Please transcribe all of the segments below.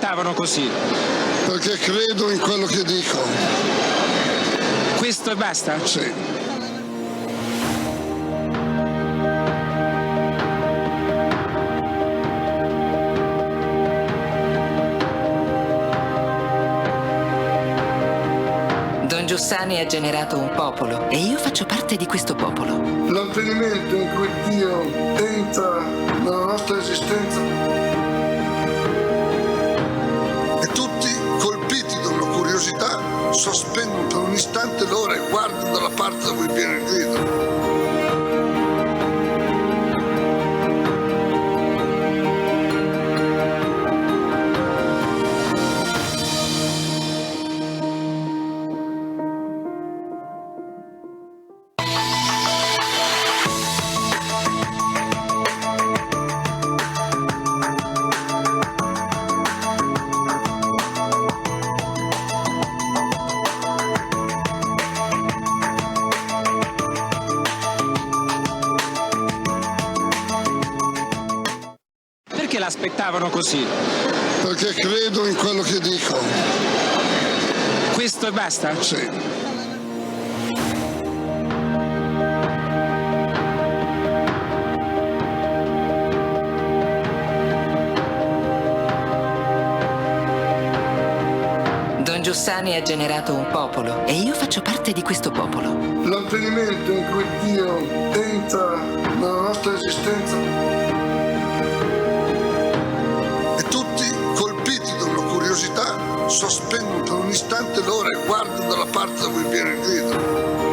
l'aspettavano così? Perché credo in quello che dico. Questo e basta? Sì. Don Giussani ha generato un popolo e io faccio parte di questo popolo. L'avvenimento in cui Dio entra nella nostra esistenza e tutti, colpiti da una curiosità, sospendono per un istante l'ora e guardano dalla parte da cui viene il grido. Perché l'aspettavano così? Perché credo in quello che dico. Questo e basta? Sì. Don Giussani ha generato un popolo e io faccio parte di questo popolo. L'avvenimento in cui Dio entra nella nostra esistenza e tutti, colpiti da una curiosità, sospendono per un istante l'ora e guardano dalla parte da cui viene il grido.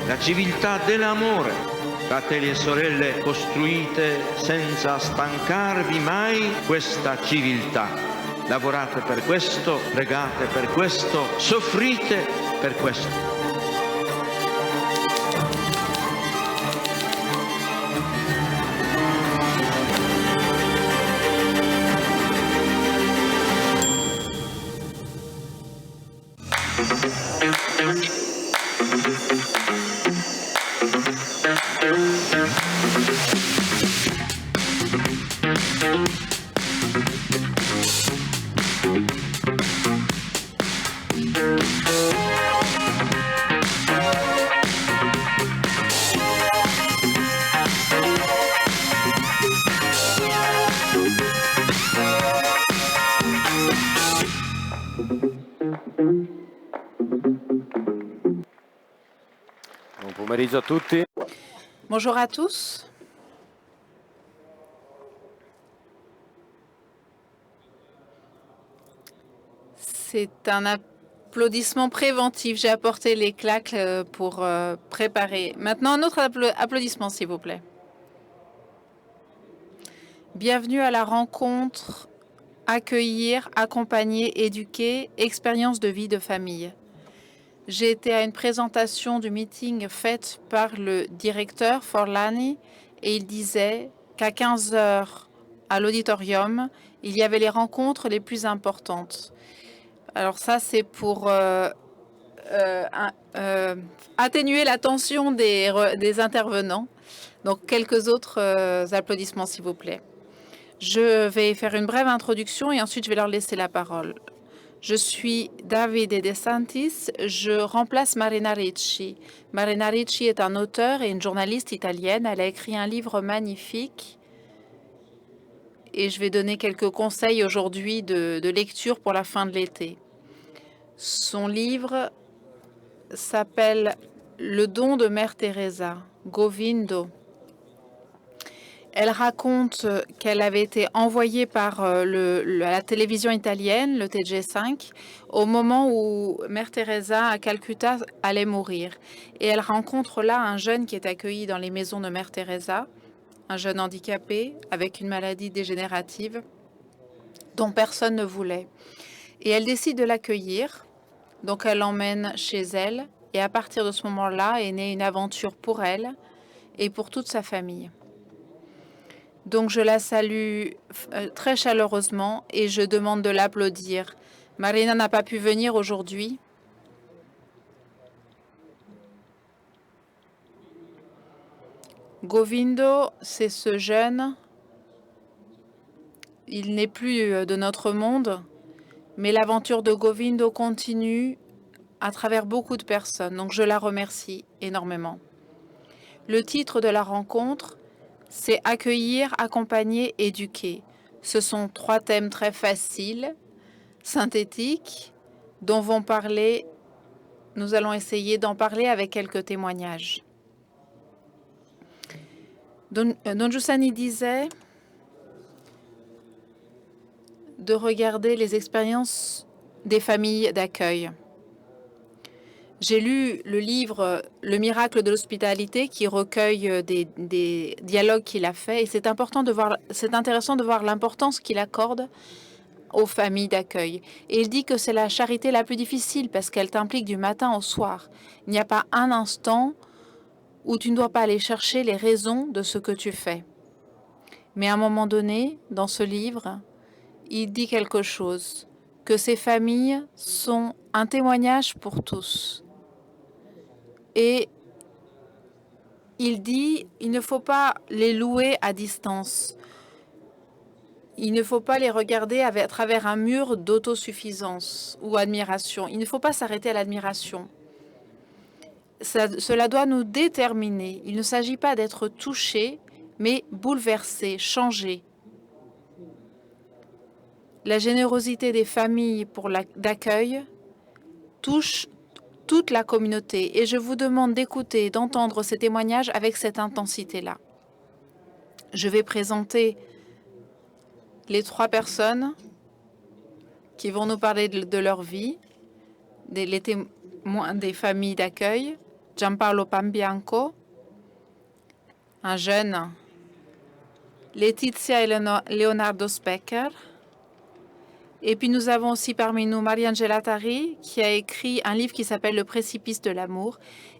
La civiltà dell'amore, fratelli e sorelle, costruite senza stancarvi mai questa civiltà. Lavorate per questo, pregate per questo, soffrite per questo. Buon pomeriggio a tutti. Bonjour à tous. C'est un applaudissement préventif. J'ai apporté les claques pour préparer. Maintenant, un autre applaudissement, s'il vous plaît. Bienvenue à la rencontre Accueillir, accompagner, éduquer, expérience de vie de famille. J'ai été à une présentation du meeting faite par le directeur Forlani et il disait qu'à 15 heures à l'auditorium, il y avait les rencontres les plus importantes. Alors ça, c'est pour atténuer la tension des intervenants. Donc quelques autres applaudissements, s'il vous plaît. Je vais faire une brève introduction et ensuite je vais leur laisser la parole. Je suis Davide De Santis, je remplace Marina Ricci. Marina Ricci est un auteur et une journaliste italienne. Elle a écrit un livre magnifique et je vais donner quelques conseils aujourd'hui de lecture pour la fin de l'été. Son livre s'appelle « Le don de Mère Teresa », Govindo. Elle raconte qu'elle avait été envoyée par la télévision italienne, le TG5, au moment où Mère Teresa à Calcutta allait mourir. Et elle rencontre là un jeune qui est accueilli dans les maisons de Mère Teresa, un jeune handicapé avec une maladie dégénérative dont personne ne voulait. Et elle décide de l'accueillir, donc elle l'emmène chez elle. Et à partir de ce moment-là est née une aventure pour elle et pour toute sa famille. Donc je la salue très chaleureusement et je demande de l'applaudir. Marina n'a pas pu venir aujourd'hui. Govindo, c'est ce jeune. Il n'est plus de notre monde, mais l'aventure de Govindo continue à travers beaucoup de personnes. Donc je la remercie énormément. Le titre de la rencontre, c'est accueillir, accompagner, éduquer. Ce sont 3 thèmes très faciles, synthétiques, dont nous allons essayer d'en parler avec quelques témoignages. Don Giussani disait de regarder les expériences des familles d'accueil. J'ai lu le livre « Le miracle de l'hospitalité » qui recueille des dialogues qu'il a fait et c'est intéressant de voir l'importance qu'il accorde aux familles d'accueil. Et il dit que c'est la charité la plus difficile parce qu'elle t'implique du matin au soir. Il n'y a pas un instant où tu ne dois pas aller chercher les raisons de ce que tu fais. Mais à un moment donné, dans ce livre, il dit quelque chose, que ces familles sont un témoignage pour tous. Et il dit, il ne faut pas les louer à distance. Il ne faut pas les regarder à travers un mur d'autosuffisance ou admiration. Il ne faut pas s'arrêter à l'admiration. Cela doit nous déterminer. Il ne s'agit pas d'être touché, mais bouleversé, changé. La générosité des familles d'accueil touche toute la communauté et je vous demande d'écouter, d'entendre ces témoignages avec cette intensité-là. Je vais présenter les 3 personnes qui vont nous parler de leur vie, les témoins des familles d'accueil. Gianpaolo Pambianco, un jeune, Letizia et Leonardo Specker. Et puis nous avons aussi parmi nous Mariangela Tari, qui a écrit un livre qui s'appelle Le précipice de l'amour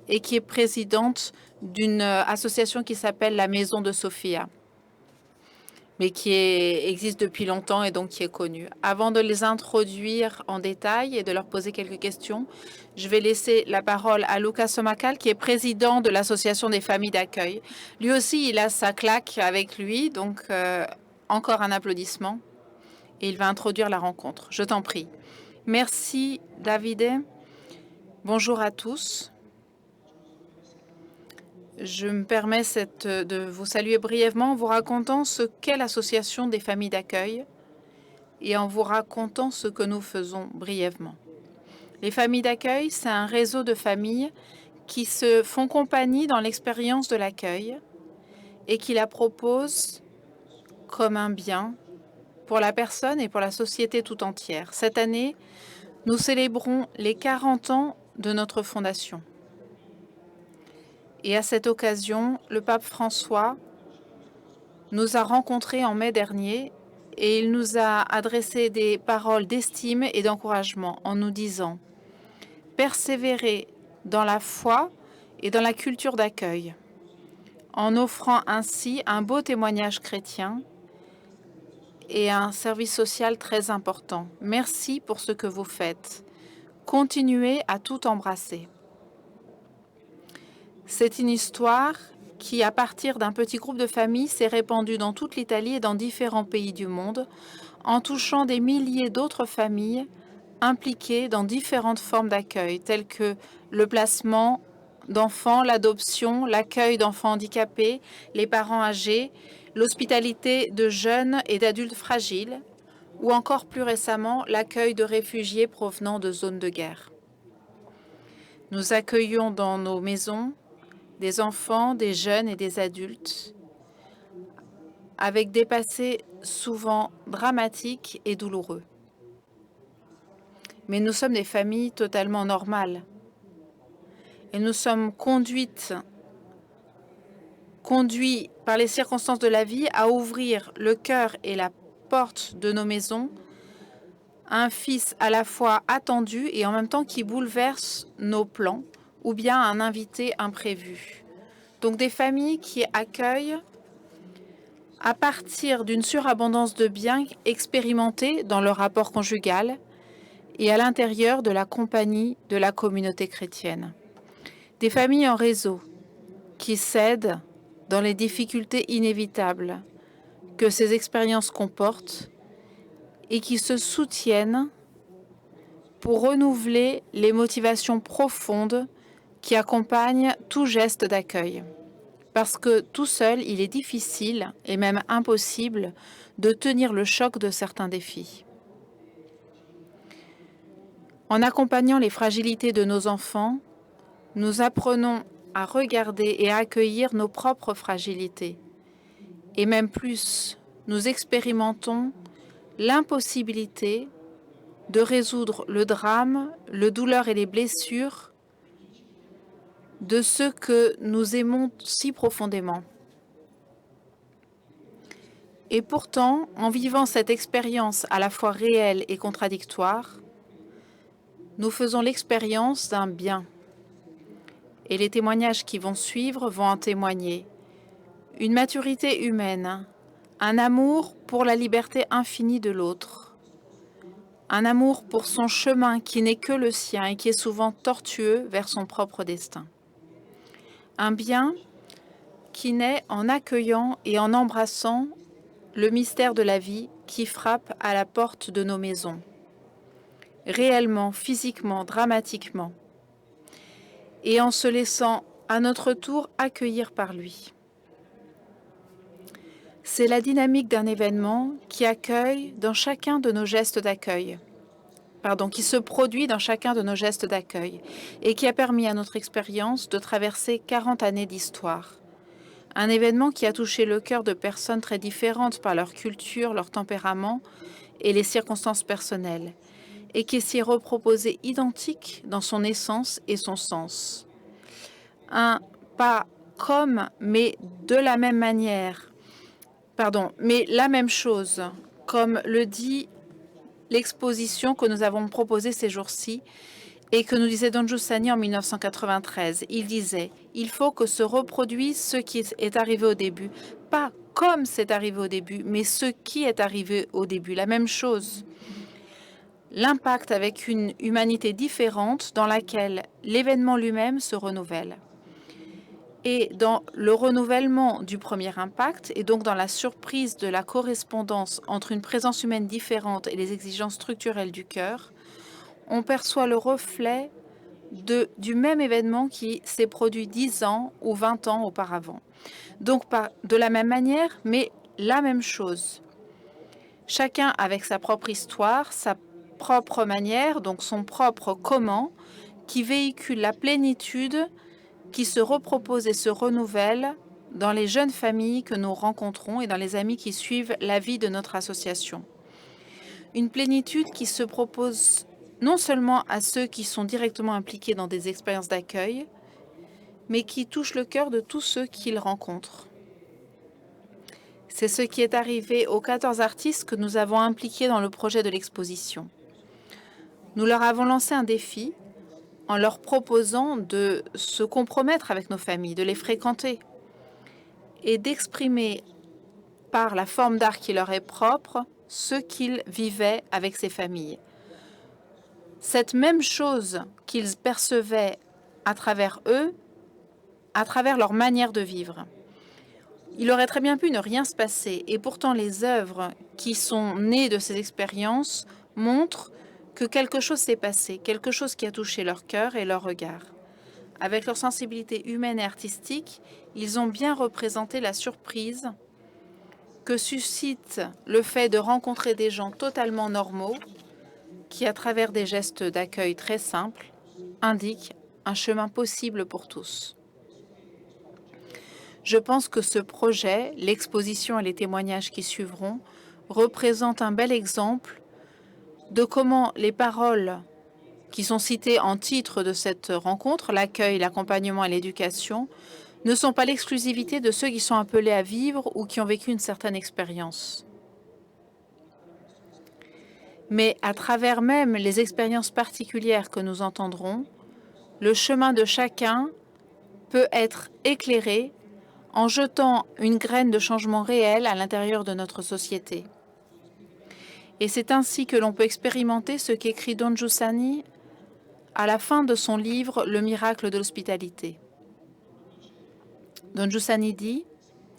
et qui est présidente d'une association qui s'appelle la Maison de Sofia, mais qui existe depuis longtemps et donc qui est connue. Avant de les introduire en détail et de leur poser quelques questions, je vais laisser la parole à Luca Somacal, qui est président de l'Association des familles d'accueil. Lui aussi, il a sa claque avec lui, donc encore un applaudissement. Et il va introduire la rencontre. Je t'en prie. Merci, Davide. Bonjour à tous. Je me permets de vous saluer brièvement en vous racontant ce qu'est l'Association des familles d'accueil et en vous racontant ce que nous faisons brièvement. Les familles d'accueil, c'est un réseau de familles qui se font compagnie dans l'expérience de l'accueil et qui la proposent comme un bien pour la personne et pour la société tout entière. Cette année, nous célébrons les 40 ans de notre fondation. Et à cette occasion, le pape François nous a rencontrés en mai dernier et il nous a adressé des paroles d'estime et d'encouragement en nous disant « Persévérez dans la foi et dans la culture d'accueil, en offrant ainsi un beau témoignage chrétien et un service social très important. Merci pour ce que vous faites. Continuez à tout embrasser. » C'est une histoire qui, à partir d'un petit groupe de familles, s'est répandue dans toute l'Italie et dans différents pays du monde, en touchant des milliers d'autres familles impliquées dans différentes formes d'accueil, telles que le placement d'enfants, l'adoption, l'accueil d'enfants handicapés, les parents âgés, l'hospitalité de jeunes et d'adultes fragiles, ou encore plus récemment l'accueil de réfugiés provenant de zones de guerre. Nous accueillons dans nos maisons des enfants, des jeunes et des adultes avec des passés souvent dramatiques et douloureux. Mais nous sommes des familles totalement normales. Et nous sommes conduits par les circonstances de la vie à ouvrir le cœur et la porte de nos maisons à un fils à la fois attendu et en même temps qui bouleverse nos plans, ou bien un invité imprévu. Donc des familles qui accueillent à partir d'une surabondance de biens expérimentés dans leur rapport conjugal et à l'intérieur de la compagnie de la communauté chrétienne. Des familles en réseau qui cèdent dans les difficultés inévitables que ces expériences comportent et qui se soutiennent pour renouveler les motivations profondes qui accompagnent tout geste d'accueil. Parce que tout seul, il est difficile et même impossible de tenir le choc de certains défis. En accompagnant les fragilités de nos enfants, nous apprenons à regarder et à accueillir nos propres fragilités. Et même plus, nous expérimentons l'impossibilité de résoudre le drame, le douleur et les blessures de ceux que nous aimons si profondément. Et pourtant, en vivant cette expérience à la fois réelle et contradictoire, nous faisons l'expérience d'un bien. Et les témoignages qui vont suivre vont en témoigner. Une maturité humaine, un amour pour la liberté infinie de l'autre, un amour pour son chemin qui n'est que le sien et qui est souvent tortueux vers son propre destin. Un bien qui naît en accueillant et en embrassant le mystère de la vie qui frappe à la porte de nos maisons, réellement, physiquement, dramatiquement, et en se laissant à notre tour accueillir par lui. C'est la dynamique d'un événement qui accueille dans chacun de nos gestes d'accueil, qui se produit dans chacun de nos gestes d'accueil et qui a permis à notre expérience de traverser 40 années d'histoire. Un événement qui a touché le cœur de personnes très différentes par leur culture, leur tempérament et les circonstances personnelles, et qui s'y est reproposé identique dans son essence et son sens. Pas comme, mais de la même manière, mais la même chose, comme le dit l'exposition que nous avons proposée ces jours-ci et que nous disait Don Giussani en 1993. Il disait « Il faut que se reproduise ce qui est arrivé au début, pas comme c'est arrivé au début, mais ce qui est arrivé au début, la même chose. » L'impact avec une humanité différente dans laquelle l'événement lui-même se renouvelle. Et dans le renouvellement du premier impact, et donc dans la surprise de la correspondance entre une présence humaine différente et les exigences structurelles du cœur, on perçoit le reflet du même événement qui s'est produit 10 ans ou 20 ans auparavant. Donc pas de la même manière, mais la même chose. Chacun avec sa propre histoire, sa propre manière, donc son propre comment, qui véhicule la plénitude qui se repropose et se renouvelle dans les jeunes familles que nous rencontrons et dans les amis qui suivent la vie de notre association. Une plénitude qui se propose non seulement à ceux qui sont directement impliqués dans des expériences d'accueil, mais qui touche le cœur de tous ceux qu'ils rencontrent. C'est ce qui est arrivé aux 14 artistes que nous avons impliqués dans le projet de l'exposition. Nous leur avons lancé un défi en leur proposant de se compromettre avec nos familles, de les fréquenter et d'exprimer par la forme d'art qui leur est propre ce qu'ils vivaient avec ces familles. Cette même chose qu'ils percevaient à travers eux, à travers leur manière de vivre. Il aurait très bien pu ne rien se passer, et pourtant les œuvres qui sont nées de ces expériences montrent que quelque chose s'est passé, quelque chose qui a touché leur cœur et leur regard. Avec leur sensibilité humaine et artistique, ils ont bien représenté la surprise que suscite le fait de rencontrer des gens totalement normaux qui, à travers des gestes d'accueil très simples, indiquent un chemin possible pour tous. Je pense que ce projet, l'exposition et les témoignages qui suivront, représentent un bel exemple de comment les paroles qui sont citées en titre de cette rencontre, l'accueil, l'accompagnement et l'éducation, ne sont pas l'exclusivité de ceux qui sont appelés à vivre ou qui ont vécu une certaine expérience. Mais à travers même les expériences particulières que nous entendrons, le chemin de chacun peut être éclairé en jetant une graine de changement réel à l'intérieur de notre société. Et c'est ainsi que l'on peut expérimenter ce qu'écrit Don Giussani à la fin de son livre « Le miracle de l'hospitalité ». Don Giussani dit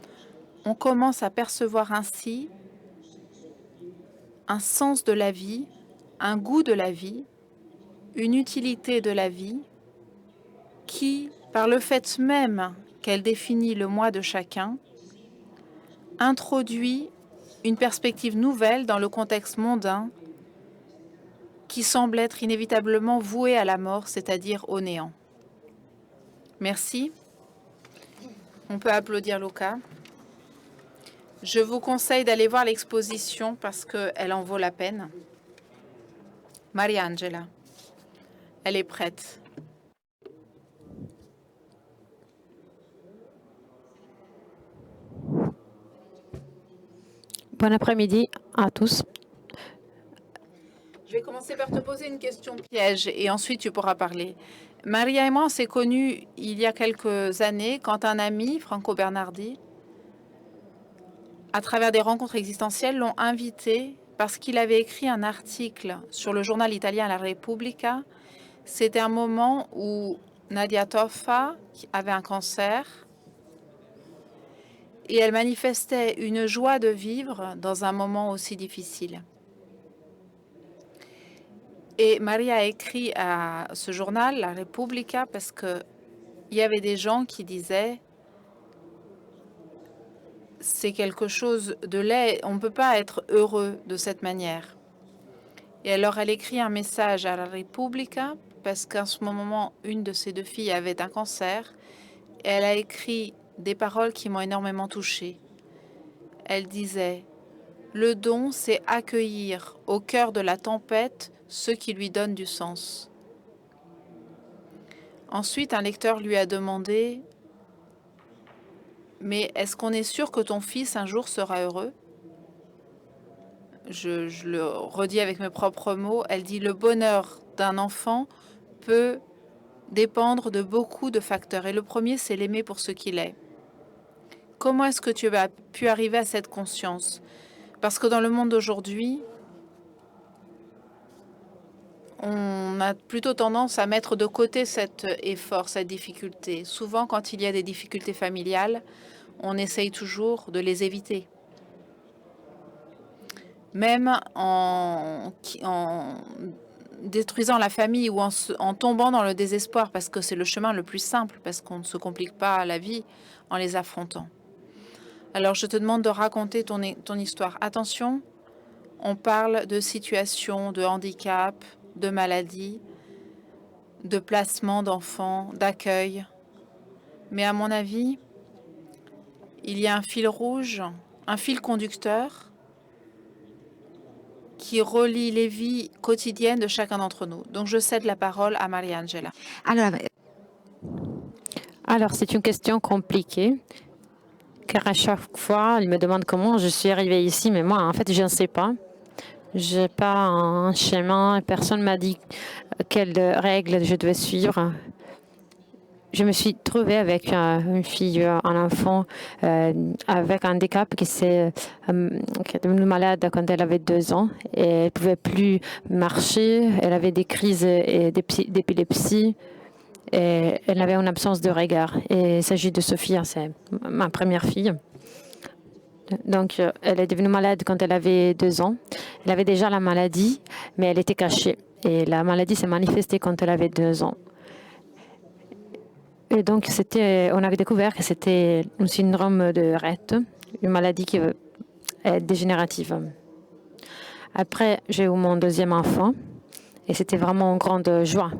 « On commence à percevoir ainsi un sens de la vie, un goût de la vie, une utilité de la vie qui, par le fait même qu'elle définit le moi de chacun, introduit une perspective nouvelle dans le contexte mondain qui semble être inévitablement voué à la mort, c'est-à-dire au néant. » Merci. On peut applaudir Luca. Je vous conseille d'aller voir l'exposition parce qu'elle en vaut la peine. Mariangela, elle est prête. Bon après-midi à tous. Je vais commencer par te poser une question piège et ensuite tu pourras parler. Maria et moi, on s'est connus il y a quelques années quand un ami, Franco Bernardi, à travers des rencontres existentielles, l'ont invité parce qu'il avait écrit un article sur le journal italien La Repubblica. C'était un moment où Nadia Toffa avait un cancer et elle manifestait une joie de vivre dans un moment aussi difficile. Et Maria a écrit à ce journal, La Repubblica, parce qu'il y avait des gens qui disaient « c'est quelque chose de laid, on ne peut pas être heureux de cette manière ». Et alors elle écrit un message à La Repubblica, parce qu'à ce moment, une de ses deux filles avait un cancer, et elle a écrit des paroles qui m'ont énormément touchée. Elle disait « Le don, c'est accueillir au cœur de la tempête ce qui lui donne du sens. » Ensuite, un lecteur lui a demandé « Mais est-ce qu'on est sûr que ton fils un jour sera heureux ?» Je le redis avec mes propres mots. Elle dit « Le bonheur d'un enfant peut dépendre de beaucoup de facteurs. Et le premier, c'est l'aimer pour ce qu'il est. » Comment est-ce que tu as pu arriver à cette conscience? Parce que dans le monde d'aujourd'hui, on a plutôt tendance à mettre de côté cet effort, cette difficulté. Souvent, quand il y a des difficultés familiales, on essaye toujours de les éviter. Même en détruisant la famille ou en tombant dans le désespoir, parce que c'est le chemin le plus simple, parce qu'on ne se complique pas la vie en les affrontant. Alors, je te demande de raconter ton histoire. Attention, on parle de situation, de handicap, de maladie, de placement d'enfants, d'accueil. Mais à mon avis, il y a un fil rouge, un fil conducteur qui relie les vies quotidiennes de chacun d'entre nous. Donc, je cède la parole à Mariangela. Alors c'est une question compliquée, car à chaque fois, elle me demande comment je suis arrivée ici, mais moi, en fait, je ne sais pas. Je n'ai pas un chemin, personne ne m'a dit quelles règles je devais suivre. Je me suis trouvée avec une fille, un enfant avec un handicap qui est devenue malade quand elle avait 2 ans et elle ne pouvait plus marcher. Elle avait des crises d'épilepsie et elle avait une absence de regard. Et il s'agit de Sophia, c'est ma première fille. Donc, elle est devenue malade quand elle avait 2 ans. Elle avait déjà la maladie, mais elle était cachée. Et la maladie s'est manifestée quand elle avait 2 ans. Et donc, on avait découvert que c'était un syndrome de Rett, une maladie qui est dégénérative. Après, j'ai eu mon 2e enfant et c'était vraiment une grande joie.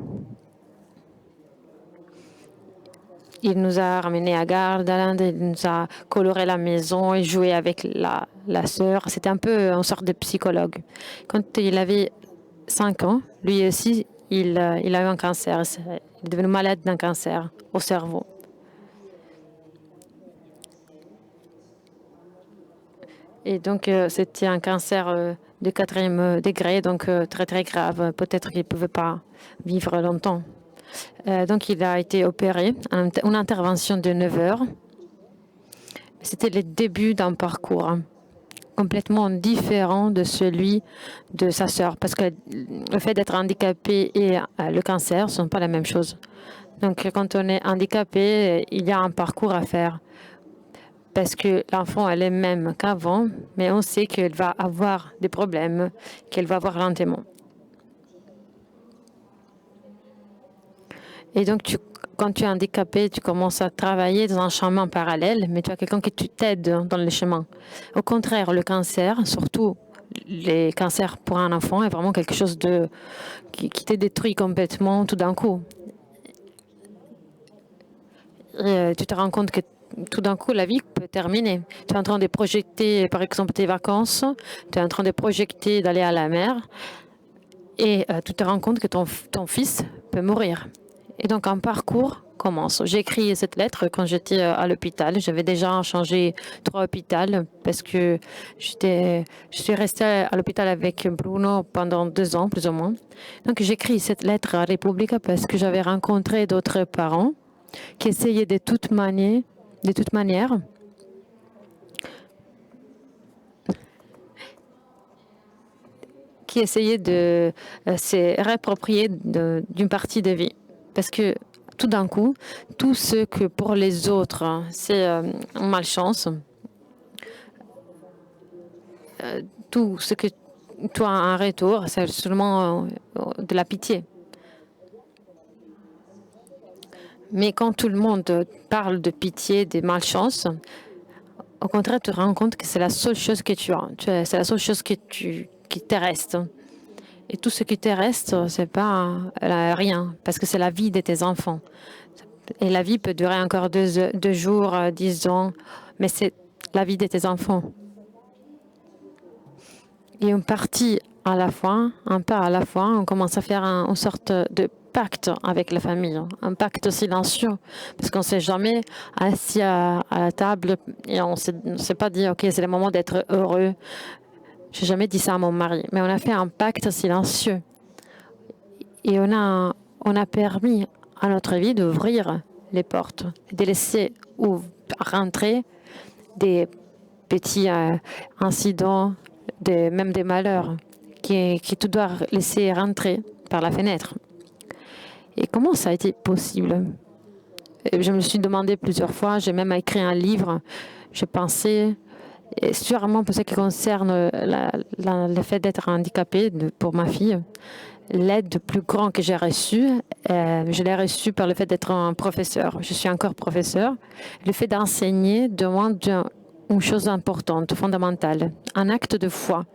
Il nous a ramenés à Gardaland, il nous a coloré la maison et joué avec la sœur. C'était un peu une sorte de psychologue. Quand il avait 5 ans, lui aussi, il a eu un cancer. Il est devenu malade d'un cancer au cerveau. Et donc, c'était un cancer de 4e degré, donc très très grave. Peut-être qu'il ne pouvait pas vivre longtemps. Donc, il a été opéré, une intervention de 9 heures. C'était le début d'un parcours complètement différent de celui de sa sœur, parce que le fait d'être handicapé et le cancer ne sont pas la même chose. Donc, quand on est handicapé, il y a un parcours à faire, parce que l'enfant, elle est même qu'avant, mais on sait qu'elle va avoir des problèmes, qu'elle va avoir lentement. Et donc, quand tu es handicapé, tu commences à travailler dans un chemin parallèle, mais tu as quelqu'un qui t'aide dans le chemin. Au contraire, le cancer, surtout les cancers pour un enfant, est vraiment quelque chose qui te détruit complètement tout d'un coup. Et tu te rends compte que tout d'un coup, la vie peut terminer. Tu es en train de projeter, par exemple, tes vacances, tu es en train de projeter d'aller à la mer, et tu te rends compte que ton fils peut mourir. Et donc, un parcours commence. J'ai écrit cette lettre quand j'étais à l'hôpital. J'avais déjà changé 3 hôpitaux parce que je suis restée à l'hôpital avec Bruno pendant 2 ans, plus ou moins. Donc, j'ai écrit cette lettre à Repubblica parce que j'avais rencontré d'autres parents qui essayaient de toute manière, qui essayaient de se réapproprier d'une partie de vie. Parce que tout d'un coup, tout ce que pour les autres, c'est une malchance, tout ce que tu as en retour, c'est seulement de la pitié. Mais quand tout le monde parle de pitié, de malchance, au contraire, tu te rends compte que c'est la seule chose que tu as. C'est la seule chose qui te reste. Et tout ce qui te reste, c'est pas rien, parce que c'est la vie de tes enfants. Et la vie peut durer encore 2 jours, 10 ans, mais c'est la vie de tes enfants. Et une partie à la fois, un pas à la fois, on commence à faire une sorte de pacte avec la famille, un pacte silencieux, parce qu'on ne s'est jamais assis à la table et on ne s'est pas dit, OK, c'est le moment d'être heureux. Je n'ai jamais dit ça à mon mari, mais on a fait un pacte silencieux. Et on a permis à notre vie d'ouvrir les portes, de laisser rentrer des petits incidents, même des malheurs, que tu dois laisser rentrer par la fenêtre. Et comment ça a été possible? Je me suis demandé plusieurs fois, j'ai même écrit un livre, je pensais... Et sûrement pour ce qui concerne le fait d'être handicapé pour ma fille, l'aide plus grande que j'ai reçue, je l'ai reçue par le fait d'être un professeur. Je suis encore professeur. Le fait d'enseigner demande une chose importante, fondamentale, un acte de foi.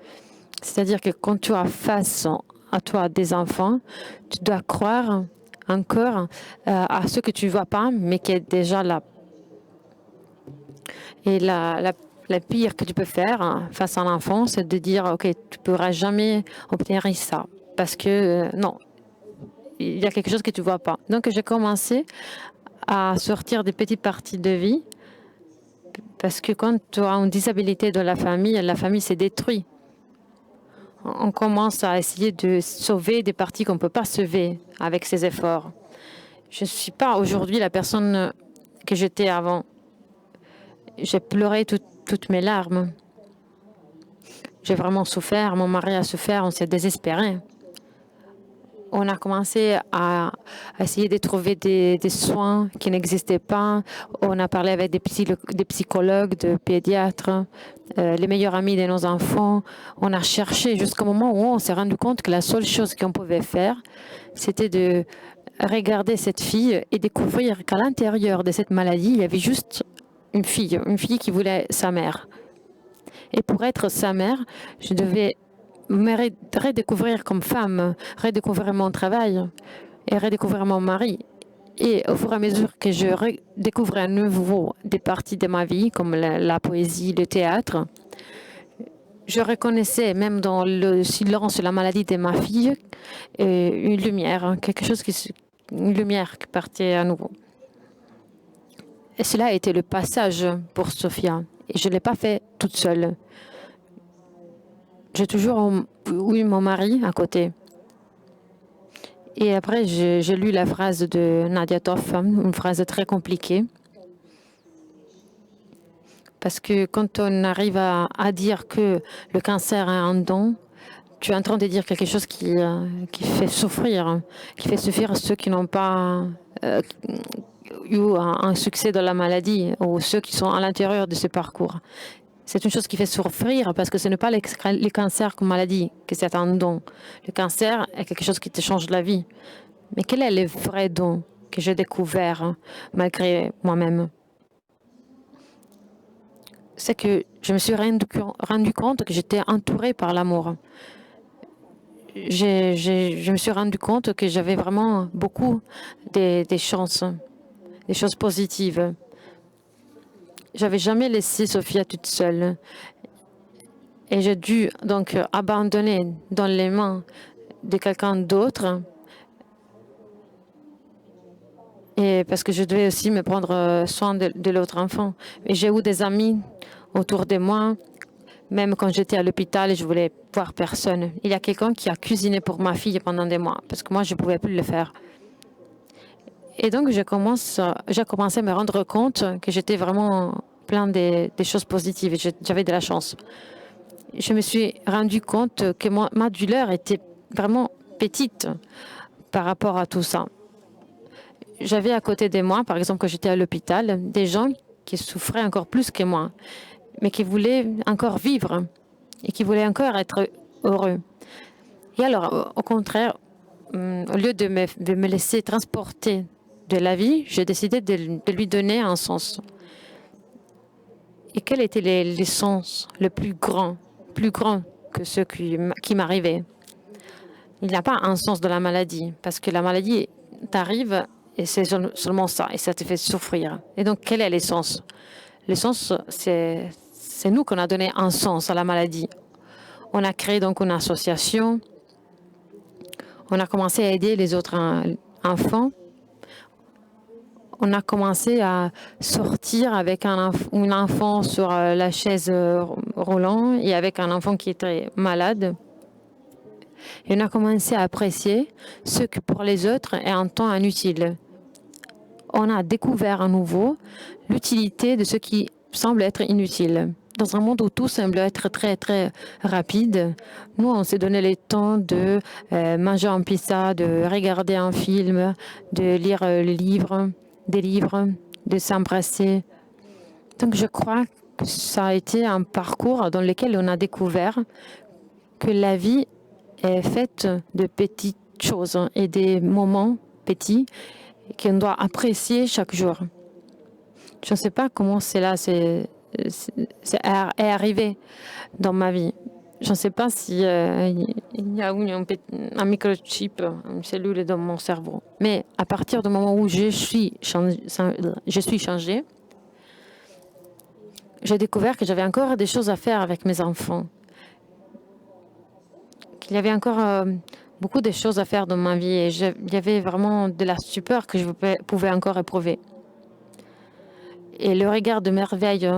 C'est-à-dire que quand tu as face à toi des enfants, tu dois croire encore à ce que tu ne vois pas, mais qui est déjà là. Et le pire que tu peux faire face à un enfant, c'est de dire, OK, tu ne pourras jamais obtenir ça. Parce que, non, il y a quelque chose que tu ne vois pas. Donc, j'ai commencé à sortir des petites parties de vie. Parce que quand tu as une disabilité de la famille s'est détruite. On commence à essayer de sauver des parties qu'on ne peut pas sauver avec ces efforts. Je ne suis pas aujourd'hui la personne que j'étais avant. J'ai pleuré toutes mes larmes. J'ai vraiment souffert, mon mari a souffert, on s'est désespéré. On a commencé à essayer de trouver des soins qui n'existaient pas. On a parlé avec des psychologues, des pédiatres, les meilleurs amis de nos enfants. On a cherché jusqu'au moment où on s'est rendu compte que la seule chose qu'on pouvait faire, c'était de regarder cette fille et découvrir qu'à l'intérieur de cette maladie, il y avait juste une fille qui voulait sa mère. Et pour être sa mère, je devais me redécouvrir comme femme, redécouvrir mon travail et redécouvrir mon mari. Et au fur et à mesure que je découvrais à nouveau des parties de ma vie, comme la poésie, le théâtre, je reconnaissais, même dans le silence, la maladie de ma fille, une lumière, hein, une lumière qui partait à nouveau. Et cela a été le passage pour Sophia. Et je ne l'ai pas fait toute seule. J'ai toujours eu mon mari à côté. Et après, j'ai lu la phrase de Nadia Toff, une phrase très compliquée. Parce que quand on arrive à dire que le cancer est un don, tu es en train de dire quelque chose qui fait souffrir ceux qui n'ont pas eu un succès dans la maladie ou ceux qui sont à l'intérieur de ce parcours. C'est une chose qui fait souffrir parce que ce n'est pas le cancer comme maladie, que c'est un don. Le cancer est quelque chose qui te change la vie. Mais quel est le vrai don que j'ai découvert malgré moi-même? C'est que je me suis rendu compte que j'étais entourée par l'amour. Je me suis rendu compte que j'avais vraiment beaucoup des chances, des choses positives. J'avais jamais laissé Sophia toute seule. Et j'ai dû donc abandonner dans les mains de quelqu'un d'autre. Et parce que je devais aussi me prendre soin de l'autre enfant. Et j'ai eu des amis autour de moi, même quand j'étais à l'hôpital et je voulais voir personne. Il y a quelqu'un qui a cuisiné pour ma fille pendant des mois, parce que moi, je ne pouvais plus le faire. Et donc, j'ai commencé à me rendre compte que j'étais vraiment plein des choses positives et j'avais de la chance. Je me suis rendu compte que ma douleur était vraiment petite par rapport à tout ça. J'avais à côté de moi, par exemple, quand j'étais à l'hôpital, des gens qui souffraient encore plus que moi, mais qui voulaient encore vivre et qui voulaient encore être heureux. Et alors, au contraire, au lieu de me laisser transporter de la vie, j'ai décidé de lui donner un sens. Et quel était le sens le plus grand que ce qui m'arrivait? Il n'y a pas un sens de la maladie, parce que la maladie t'arrive et c'est seulement ça, et ça te fait souffrir. Et donc, quel est le sens? Le sens, c'est nous qu'on a donné un sens à la maladie. On a créé donc une association, on a commencé à aider les autres enfants, on a commencé à sortir avec un enfant sur la chaise roulant et avec un enfant qui était malade. Et on a commencé à apprécier ce que pour les autres est un temps inutile. On a découvert à nouveau l'utilité de ce qui semble être inutile. Dans un monde où tout semble être très, très rapide, nous, on s'est donné le temps de manger un pizza, de regarder un film, de lire des livres, de s'embrasser. Donc, je crois que ça a été un parcours dans lequel on a découvert que la vie est faite de petites choses et des moments petits qu'on doit apprécier chaque jour. Je ne sais pas comment cela est arrivé dans ma vie. Je ne sais pas si il y a eu un microchip, une cellule dans mon cerveau. Mais à partir du moment où je suis changée, j'ai découvert que j'avais encore des choses à faire avec mes enfants. Qu'il y avait encore beaucoup de choses à faire dans ma vie et il y avait vraiment de la stupeur que je pouvais encore éprouver. Et le regard de merveille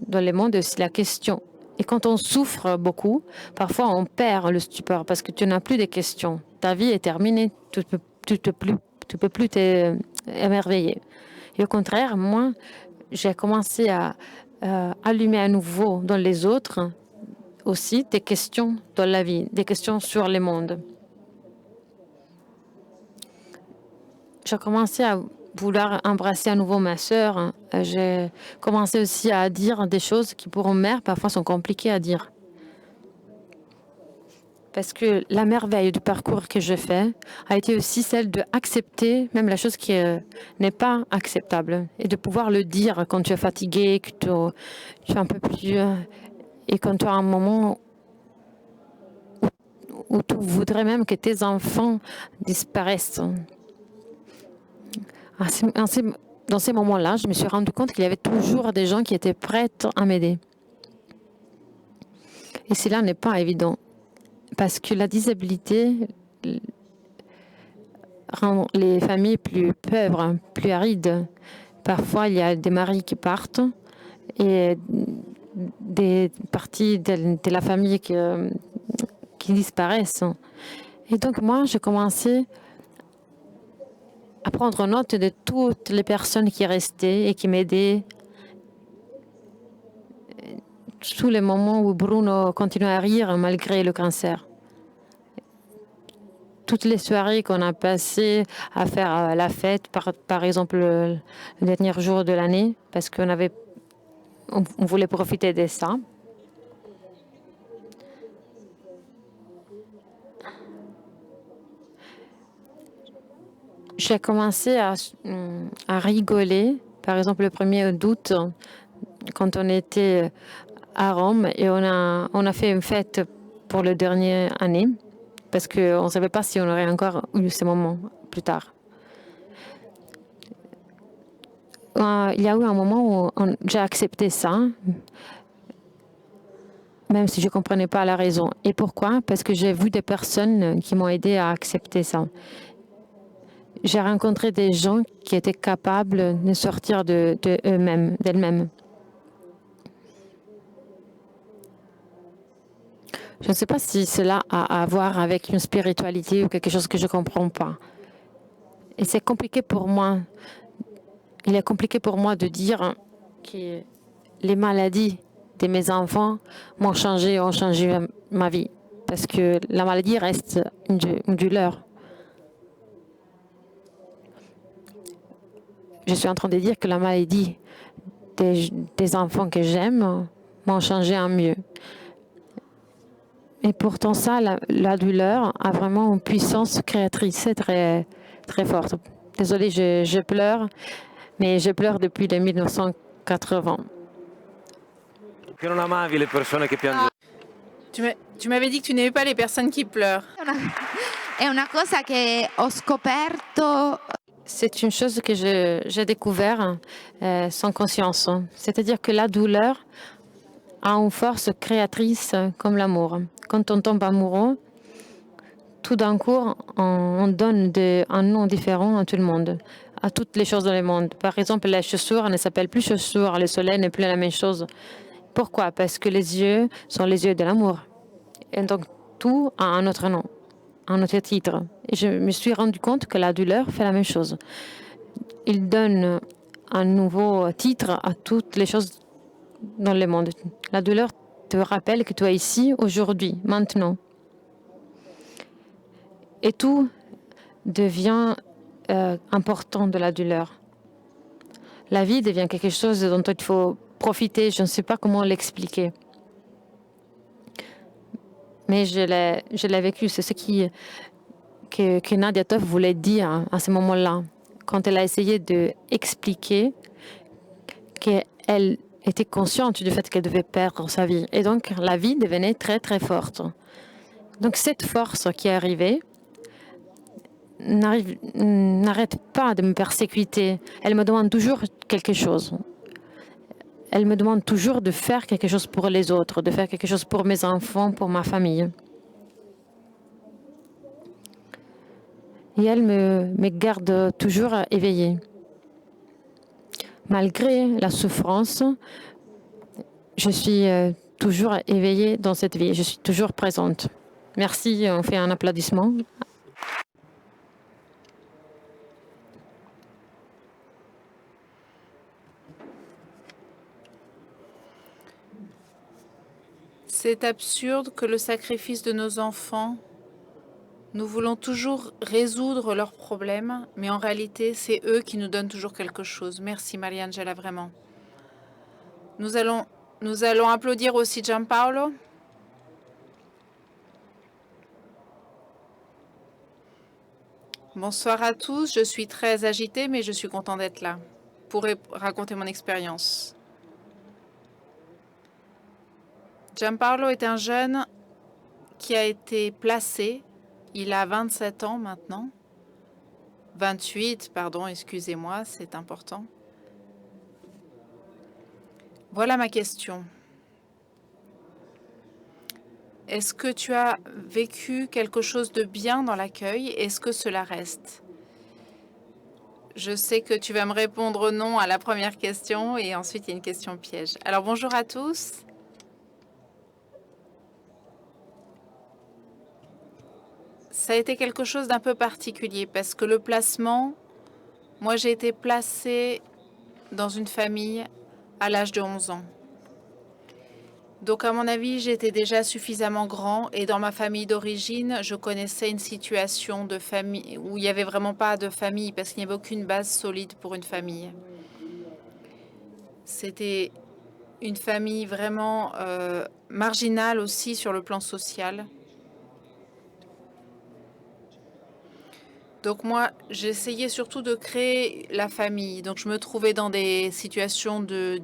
dans le monde, c'est la question. Et quand on souffre beaucoup, parfois on perd le stupeur parce que tu n'as plus de questions. Ta vie est terminée, tu ne peux plus t'émerveiller. Et au contraire, moi, j'ai commencé à allumer à nouveau dans les autres aussi des questions dans la vie, des questions sur le monde. J'ai commencé à vouloir embrasser à nouveau ma sœur. J'ai commencé aussi à dire des choses qui pour une mère parfois sont compliquées à dire. Parce que la merveille du parcours que je fais a été aussi celle d'accepter même la chose qui n'est pas acceptable et de pouvoir le dire quand tu es fatigué, que tu es un peu plus... et quand tu as un moment où tu voudrais même que tes enfants disparaissent. Dans ces moments-là, je me suis rendu compte qu'il y avait toujours des gens qui étaient prêts à m'aider. Et cela n'est pas évident, parce que la disabilité rend les familles plus pauvres, plus arides. Parfois, il y a des maris qui partent et des parties de la famille qui disparaissent. Et donc, moi, j'ai commencé à prendre note de toutes les personnes qui restaient et qui m'aidaient. Tous les moments où Bruno continuait à rire malgré le cancer. Toutes les soirées qu'on a passées à faire la fête, par exemple le dernier jour de l'année, parce on voulait profiter de ça. J'ai commencé à rigoler, par exemple le 1er août, quand on était à Rome et on a fait une fête pour la dernière année, parce qu'on ne savait pas si on aurait encore eu ce moment plus tard. Il y a eu un moment où j'ai accepté ça, même si je ne comprenais pas la raison. Et pourquoi? Parce que j'ai vu des personnes qui m'ont aidé à accepter ça. J'ai rencontré des gens qui étaient capables de sortir d'elles-mêmes. Je ne sais pas si cela a à voir avec une spiritualité ou quelque chose que je ne comprends pas. Et c'est compliqué pour moi. Il est compliqué pour moi de dire que les maladies de mes enfants ont changé ma vie. Parce que la maladie reste une douleur. Je suis en train de dire que la maladie des enfants que j'aime m'ont changé en mieux. Et pourtant, ça, la douleur a vraiment une puissance créatrice très, très forte. Désolée, je pleure, mais je pleure depuis 1980. Che non amavi le persone che piangono. Tu m'avais dit que tu n'aimais pas les personnes qui pleurent. È una cosa che ho scoperto. C'est une chose que j'ai découvert sans conscience. C'est-à-dire que la douleur a une force créatrice comme l'amour. Quand on tombe amoureux, tout d'un coup, on donne un nom différent à tout le monde, à toutes les choses dans le monde. Par exemple, les chaussures ne s'appellent plus chaussures, le soleil n'est plus la même chose. Pourquoi? Parce que les yeux sont les yeux de l'amour. Et donc, tout a un autre nom, un autre titre. Et je me suis rendu compte que la douleur fait la même chose. Il donne un nouveau titre à toutes les choses dans le monde. La douleur te rappelle que tu es ici, aujourd'hui, maintenant. Et tout devient important de la douleur. La vie devient quelque chose dont il faut profiter. Je ne sais pas comment l'expliquer. Mais je l'ai vécu. C'est ce que Nadia Toff voulait dire à ce moment-là, quand elle a essayé d'expliquer qu'elle était consciente du fait qu'elle devait perdre sa vie. Et donc, la vie devenait très, très forte. Donc, cette force qui est arrivée n'arrête pas de me persécuter. Elle me demande toujours quelque chose. Elle me demande toujours de faire quelque chose pour les autres, de faire quelque chose pour mes enfants, pour ma famille. Et elle me garde toujours éveillée. Malgré la souffrance, je suis toujours éveillée dans cette vie. Je suis toujours présente. Merci, on fait un applaudissement. C'est absurde que le sacrifice de nos enfants, nous voulons toujours résoudre leurs problèmes, mais en réalité, c'est eux qui nous donnent toujours quelque chose. Merci Mariangela, vraiment. Nous allons applaudir aussi Gianpaolo. Bonsoir à tous, je suis très agitée, mais je suis contente d'être là pour raconter mon expérience. Gianpaolo est un jeune qui a été placé, il a 27 ans maintenant, 28, pardon, excusez-moi, c'est important. Voilà ma question. Est-ce que tu as vécu quelque chose de bien dans l'accueil? Est-ce que cela reste? Je sais que tu vas me répondre non à la première question et ensuite il y a une question piège. Alors bonjour à tous. Ça a été quelque chose d'un peu particulier parce que le placement, moi j'ai été placée dans une famille à l'âge de 11 ans. Donc à mon avis, j'étais déjà suffisamment grand et dans ma famille d'origine, je connaissais une situation de famille où il n'y avait vraiment pas de famille parce qu'il n'y avait aucune base solide pour une famille. C'était une famille vraiment marginale aussi sur le plan social. Donc moi, j'essayais surtout de créer la famille. Donc je me trouvais dans des situations de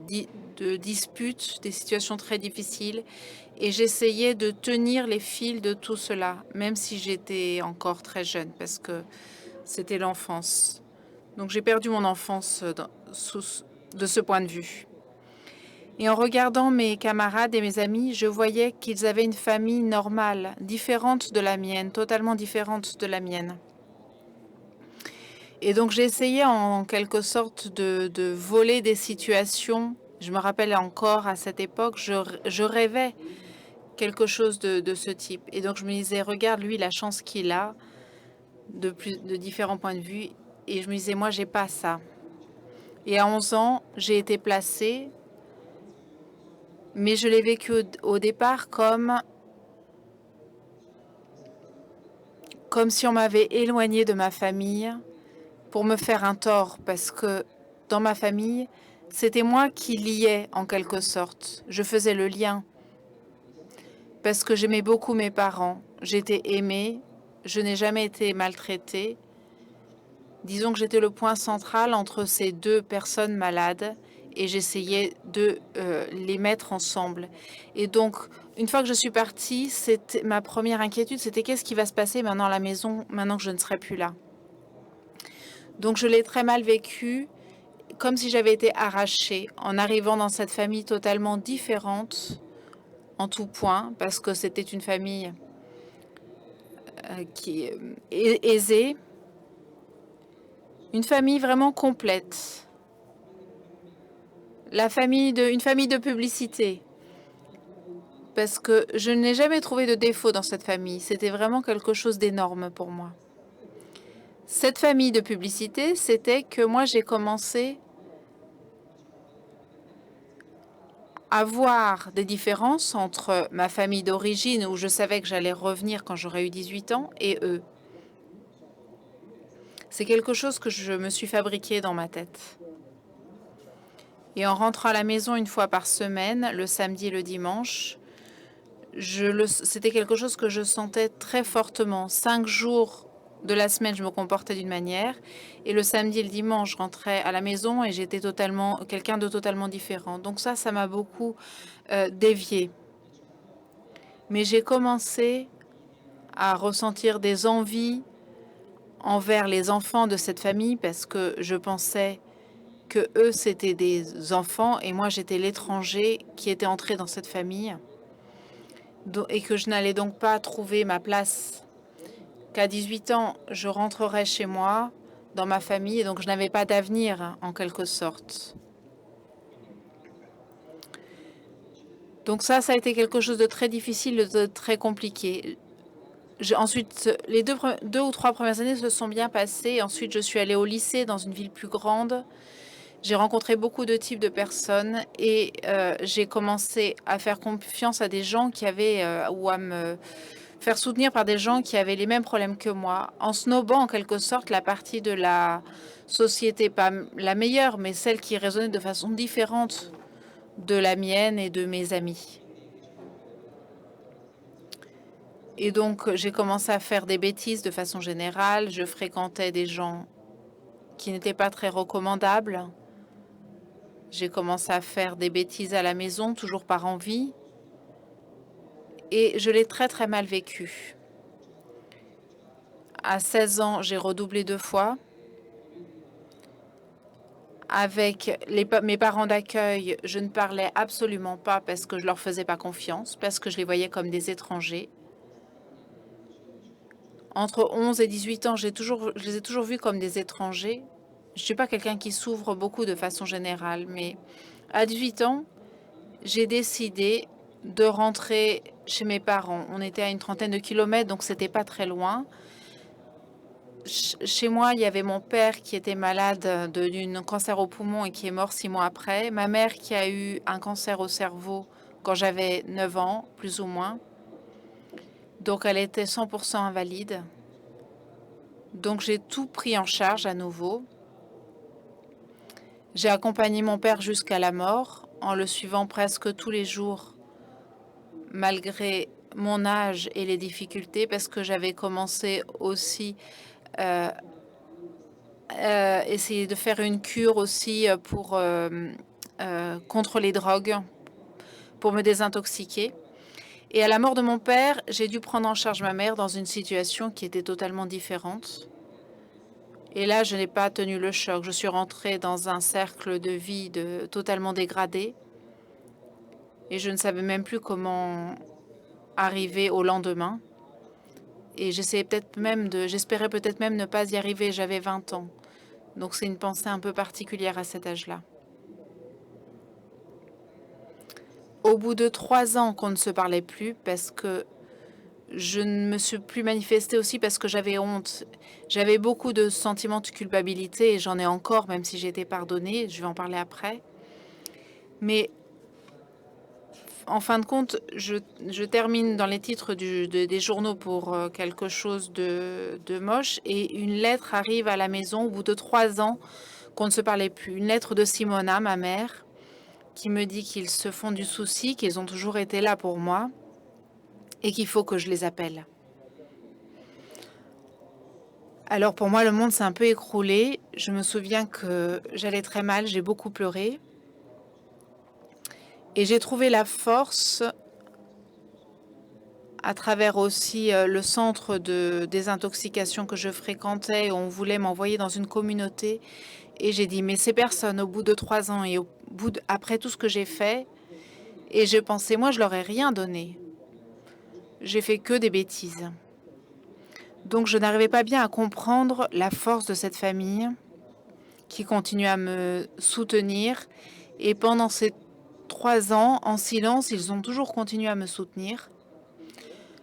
disputes, des situations très difficiles. Et j'essayais de tenir les fils de tout cela, même si j'étais encore très jeune, parce que c'était l'enfance. Donc j'ai perdu mon enfance de ce point de vue. Et en regardant mes camarades et mes amis, je voyais qu'ils avaient une famille normale, différente de la mienne, totalement différente de la mienne. Et donc j'ai essayé en quelque sorte de voler des situations. Je me rappelle encore à cette époque, je rêvais quelque chose de ce type. Et donc je me disais, regarde lui la chance qu'il a de différents points de vue. Et je me disais, moi j'ai pas ça. Et à 11 ans, j'ai été placée, mais je l'ai vécu au départ comme si on m'avait éloignée de ma famille pour me faire un tort, parce que dans ma famille, c'était moi qui liais en quelque sorte. Je faisais le lien, parce que j'aimais beaucoup mes parents. J'étais aimée, je n'ai jamais été maltraitée. Disons que j'étais le point central entre ces deux personnes malades et j'essayais de les mettre ensemble. Et donc, une fois que je suis partie, ma première inquiétude, c'était qu'est-ce qui va se passer maintenant à la maison, maintenant que je ne serai plus là. Donc je l'ai très mal vécu, comme si j'avais été arrachée en arrivant dans cette famille totalement différente en tout point, parce que c'était une famille qui est aisée, une famille vraiment complète, une famille de publicité, parce que je n'ai jamais trouvé de défaut dans cette famille. C'était vraiment quelque chose d'énorme pour moi. Cette famille de publicité, c'était que moi, j'ai commencé à voir des différences entre ma famille d'origine, où je savais que j'allais revenir quand j'aurais eu 18 ans, et eux. C'est quelque chose que je me suis fabriqué dans ma tête. Et en rentrant à la maison une fois par semaine, le samedi et le dimanche, c'était quelque chose que je sentais très fortement. 5 jours de la semaine, je me comportais d'une manière, et le samedi et le dimanche, je rentrais à la maison et j'étais quelqu'un de totalement différent. Donc ça m'a beaucoup dévié. Mais j'ai commencé à ressentir des envies envers les enfants de cette famille parce que je pensais que eux, c'était des enfants et moi, j'étais l'étranger qui était entré dans cette famille et que je n'allais donc pas trouver ma place. Qu'à 18 ans, je rentrerais chez moi, dans ma famille, et donc je n'avais pas d'avenir, en quelque sorte. Donc ça a été quelque chose de très difficile, de très compliqué. Ensuite, les deux ou trois premières années se sont bien passées. Ensuite, je suis allée au lycée dans une ville plus grande. J'ai rencontré beaucoup de types de personnes et j'ai commencé à faire confiance à des gens qui avaient, ou à me faire soutenir par des gens qui avaient les mêmes problèmes que moi, en snobant en quelque sorte la partie de la société, pas la meilleure, mais celle qui résonnait de façon différente de la mienne et de mes amis. Et donc, j'ai commencé à faire des bêtises de façon générale. Je fréquentais des gens qui n'étaient pas très recommandables. J'ai commencé à faire des bêtises à la maison, toujours par envie. Et je l'ai très, très mal vécu. À 16 ans, j'ai redoublé 2 fois. Avec mes parents d'accueil, je ne parlais absolument pas parce que je leur faisais pas confiance, parce que je les voyais comme des étrangers. Entre 11 et 18 ans, je les ai toujours vus comme des étrangers. Je ne suis pas quelqu'un qui s'ouvre beaucoup de façon générale, mais à 18 ans, j'ai décidé de rentrer chez mes parents. On était à une trentaine de kilomètres, donc c'était pas très loin. Chez moi, il y avait mon père qui était malade d'un cancer au poumon et qui est mort 6 mois après. Ma mère qui a eu un cancer au cerveau quand j'avais 9 ans, plus ou moins. Donc elle était 100% invalide. Donc j'ai tout pris en charge à nouveau. J'ai accompagné mon père jusqu'à la mort en le suivant presque tous les jours, malgré mon âge et les difficultés, parce que j'avais commencé aussi essayer de faire une cure aussi pour contre les drogues, pour me désintoxiquer. Et à la mort de mon père, j'ai dû prendre en charge ma mère dans une situation qui était totalement différente. Et là, je n'ai pas tenu le choc. Je suis rentrée dans un cercle de vie totalement dégradé. Et je ne savais même plus comment arriver au lendemain. Et j'espérais peut-être même ne pas y arriver. J'avais 20 ans. Donc c'est une pensée un peu particulière à cet âge-là. Au bout de 3 ans qu'on ne se parlait plus, parce que je ne me suis plus manifestée aussi parce que j'avais honte. J'avais beaucoup de sentiments de culpabilité et j'en ai encore, même si j'ai été pardonnée. Je vais en parler après. Mais en fin de compte, je termine dans les titres des journaux pour quelque chose de moche. Et une lettre arrive à la maison au bout de 3 ans qu'on ne se parlait plus. Une lettre de Simona, ma mère, qui me dit qu'ils se font du souci, qu'ils ont toujours été là pour moi et qu'il faut que je les appelle. Alors pour moi, le monde s'est un peu écroulé. Je me souviens que j'allais très mal, j'ai beaucoup pleuré. Et j'ai trouvé la force, à travers aussi le centre de désintoxication que je fréquentais, où on voulait m'envoyer dans une communauté. Et j'ai dit, mais ces personnes, au bout de 3 ans et après tout ce que j'ai fait, et je pensais, moi, je leur ai rien donné. J'ai fait que des bêtises. Donc je n'arrivais pas bien à comprendre la force de cette famille qui continue à me soutenir. Et pendant ces 3 ans, en silence, ils ont toujours continué à me soutenir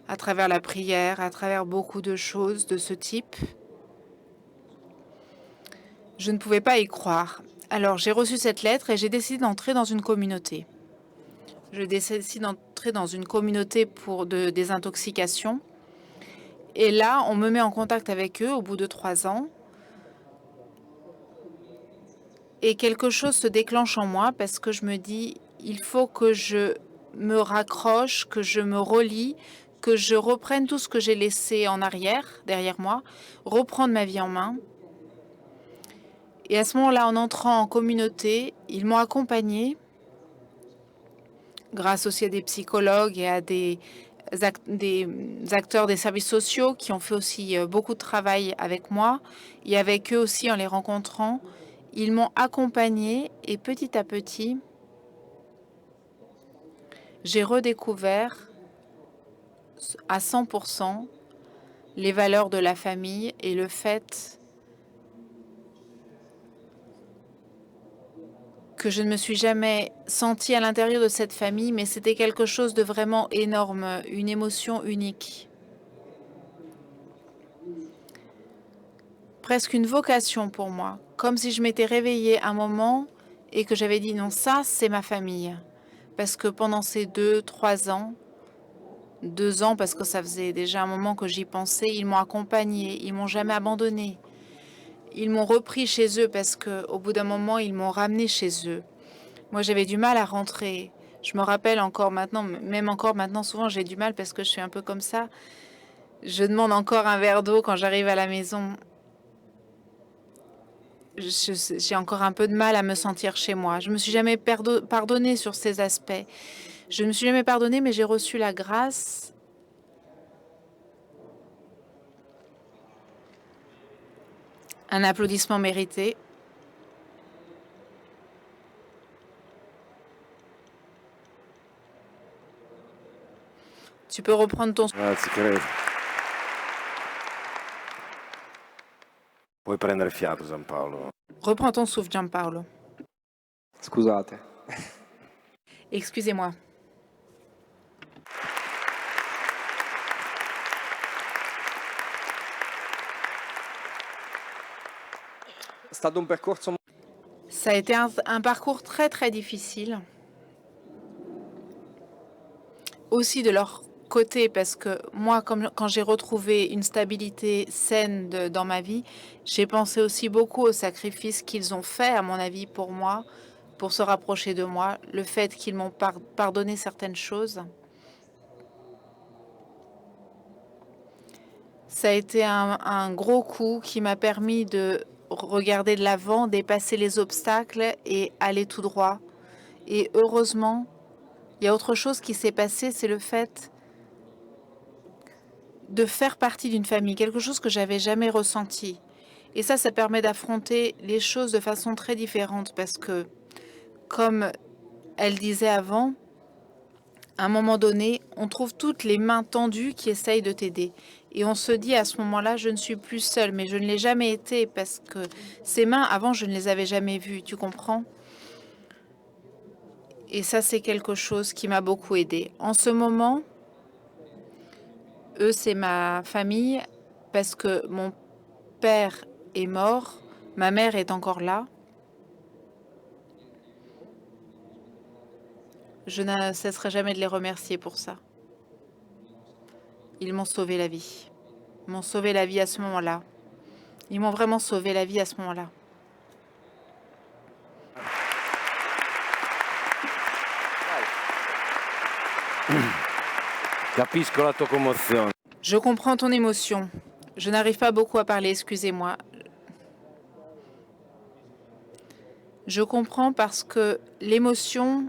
à travers la prière, à travers beaucoup de choses de ce type. Je ne pouvais pas y croire. Alors j'ai reçu cette lettre et j'ai décidé d'entrer dans une communauté. Je décide d'entrer dans une communauté de désintoxication. Et là, on me met en contact avec eux au bout de 3 ans. Et quelque chose se déclenche en moi parce que je me dis, il faut que je me raccroche, que je me relie, que je reprenne tout ce que j'ai laissé en arrière, derrière moi, reprendre ma vie en main. Et à ce moment-là, en entrant en communauté, ils m'ont accompagnée, grâce aussi à des psychologues et à des acteurs des services sociaux qui ont fait aussi beaucoup de travail avec moi. Et avec eux aussi, en les rencontrant, ils m'ont accompagnée et petit à petit, j'ai redécouvert à 100% les valeurs de la famille et le fait que je ne me suis jamais sentie à l'intérieur de cette famille, mais c'était quelque chose de vraiment énorme, une émotion unique. Presque une vocation pour moi, comme si je m'étais réveillée un moment et que j'avais dit non, ça c'est ma famille. Parce que pendant ces 2-3 ans, 2 ans parce que ça faisait déjà un moment que j'y pensais, ils m'ont accompagnée, ils m'ont jamais abandonnée. Ils m'ont repris chez eux parce qu'au bout d'un moment, ils m'ont ramené chez eux. Moi, j'avais du mal à rentrer. Je me rappelle encore maintenant, même encore maintenant, souvent, j'ai du mal parce que je suis un peu comme ça. Je demande encore un verre d'eau quand j'arrive à la maison. J'ai encore un peu de mal à me sentir chez moi. Je me suis jamais pardonnée sur ces aspects. Je ne me suis jamais pardonnée, mais j'ai reçu la grâce un applaudissement mérité. Tu peux reprendre ton... Ah, ci credo. Puoi prendere fiato, Giampaolo. Reprends ton souffle, Gianpaolo. Scusate. Excusez-moi. È stato un percorso Ça a été un parcours très très difficile. Aussi de leur côté, parce que moi, quand j'ai retrouvé une stabilité saine dans ma vie, j'ai pensé aussi beaucoup aux sacrifices qu'ils ont faits, à mon avis, pour moi, pour se rapprocher de moi, le fait qu'ils m'ont pardonné certaines choses. Ça a été un gros coup qui m'a permis de regarder de l'avant, dépasser les obstacles et aller tout droit. Et heureusement, il y a autre chose qui s'est passé, c'est le fait de faire partie d'une famille, quelque chose que j'avais jamais ressenti. Et ça permet d'affronter les choses de façon très différente parce que, comme elle disait avant, à un moment donné, on trouve toutes les mains tendues qui essayent de t'aider. Et on se dit à ce moment-là, je ne suis plus seule, mais je ne l'ai jamais été parce que ces mains, avant, je ne les avais jamais vues, tu comprends? Et ça, c'est quelque chose qui m'a beaucoup aidée. En ce moment, eux, c'est ma famille parce que mon père est mort, ma mère est encore là. Je ne cesserai jamais de les remercier pour ça. Ils m'ont sauvé la vie. Ils m'ont sauvé la vie à ce moment-là. Ils m'ont vraiment sauvé la vie à ce moment-là. Capisco la tua commozione. Je comprends ton émotion. Je n'arrive pas beaucoup à parler, excusez-moi. Je comprends parce que l'émotion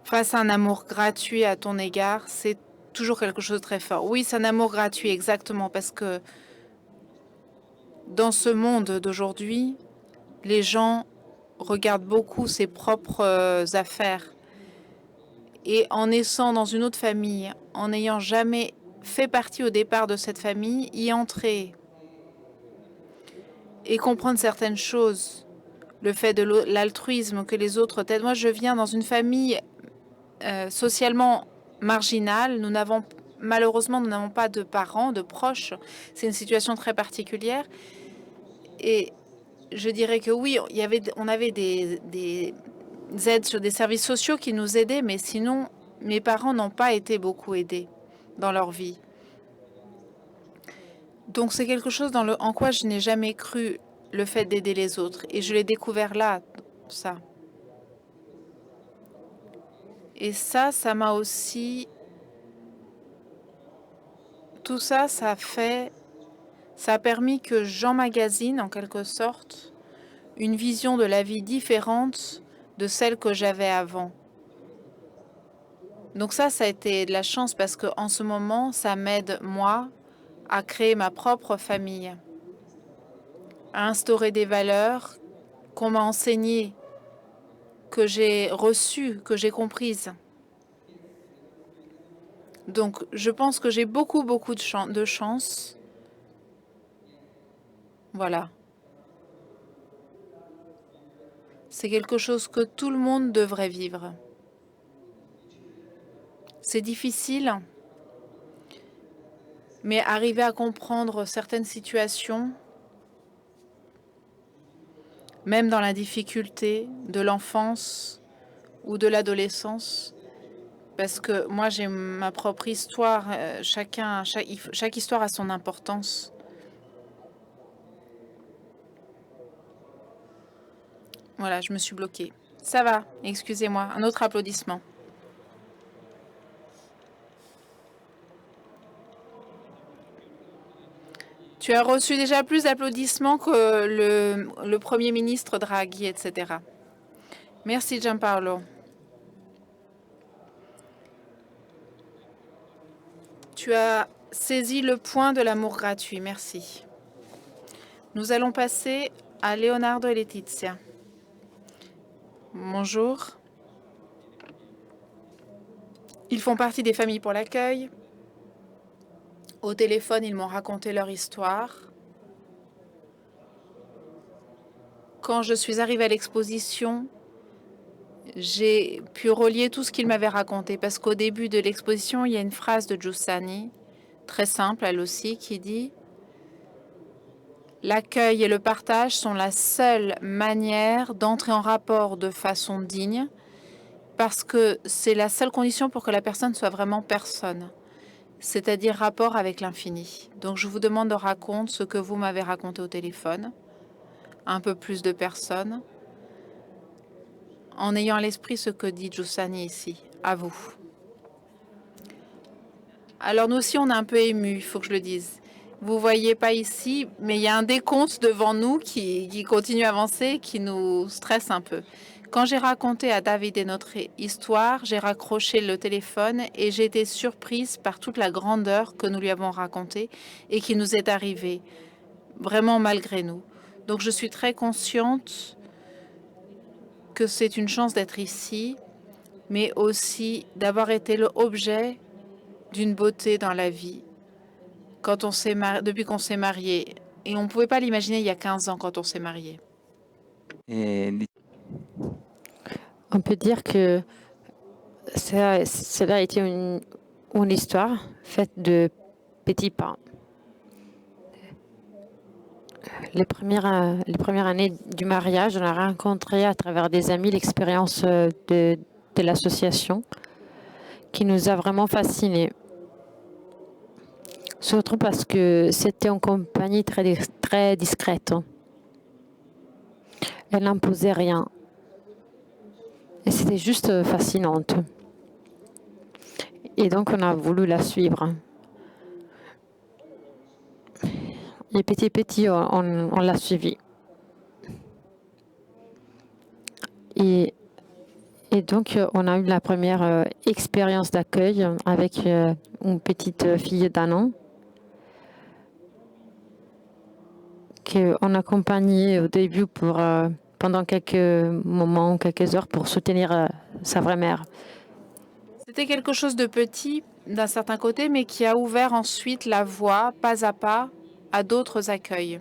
face à un amour gratuit à ton égard, c'est toujours quelque chose de très fort. Oui, c'est un amour gratuit, exactement, parce que dans ce monde d'aujourd'hui, les gens regardent beaucoup ses propres affaires. Et en naissant dans une autre famille, en n'ayant jamais fait partie au départ de cette famille, y entrer et comprendre certaines choses, le fait de l'altruisme, que les autres t'aident. Moi, je viens dans une famille socialement marginale. Malheureusement, nous n'avons pas de parents, de proches. C'est une situation très particulière. Et je dirais que oui, on avait des aides sur des services sociaux qui nous aidaient, mais sinon, mes parents n'ont pas été beaucoup aidés dans leur vie. Donc c'est quelque chose en quoi je n'ai jamais cru, le fait d'aider les autres. Et je l'ai découvert là, ça. Et ça m'a aussi... Tout ça, ça a permis que j'emmagasine, en quelque sorte, une vision de la vie différente de celle que j'avais avant. Donc ça a été de la chance parce qu'en ce moment, ça m'aide, moi, à créer ma propre famille, à instaurer des valeurs qu'on m'a enseignées, que j'ai reçues, que j'ai comprises. Donc, je pense que j'ai beaucoup de chance. Voilà. C'est quelque chose que tout le monde devrait vivre. C'est difficile, mais arriver à comprendre certaines situations, même dans la difficulté de l'enfance ou de l'adolescence, parce que moi j'ai ma propre histoire, chaque histoire a son importance. Voilà, je me suis bloquée. Ça va, excusez-moi. Un autre applaudissement. Tu as reçu déjà plus d'applaudissements que le Premier ministre Draghi, etc. Merci, Gianpaolo. Tu as saisi le point de l'amour gratuit. Merci. Nous allons passer à Leonardo et Laetitia. Bonjour. Ils font partie des familles pour l'accueil. Au téléphone, ils m'ont raconté leur histoire. Quand je suis arrivée à l'exposition, j'ai pu relier tout ce qu'ils m'avaient raconté parce qu'au début de l'exposition, il y a une phrase de Giussani, très simple elle aussi, qui dit « L'accueil et le partage sont la seule manière d'entrer en rapport de façon digne parce que c'est la seule condition pour que la personne soit vraiment personne, c'est-à-dire rapport avec l'infini. » Donc je vous demande de raconter ce que vous m'avez raconté au téléphone, un peu plus de personnes, en ayant à l'esprit ce que dit Giussani ici. À vous. Alors nous aussi, on est un peu émus, il faut que je le dise. Vous ne voyez pas ici, mais il y a un décompte devant nous qui continue à avancer, qui nous stresse un peu. Quand j'ai raconté à David notre histoire, j'ai raccroché le téléphone et j'ai été surprise par toute la grandeur que nous lui avons racontée et qui nous est arrivée, vraiment malgré nous. Donc je suis très consciente que c'est une chance d'être ici, mais aussi d'avoir été l'objet d'une beauté dans la vie quand on s'est depuis qu'on s'est marié. Et on ne pouvait pas l'imaginer il y a 15 ans quand on s'est marié. On peut dire que cela a été une histoire faite de petits pas. Les premières années du mariage, on a rencontré à travers des amis l'expérience de l'association qui nous a vraiment fascinés. Surtout parce que c'était une compagnie très discrète. Elle n'imposait rien. Et c'était juste fascinante. Et donc, on a voulu la suivre. Et petit à petit, on l'a suivi. Et donc, on a eu la première expérience d'accueil avec une petite fille d'1 an qu'on accompagnait au début pendant quelques moments, quelques heures pour soutenir sa vraie mère. C'était quelque chose de petit d'un certain côté, mais qui a ouvert ensuite la voie, pas à pas, à d'autres accueils.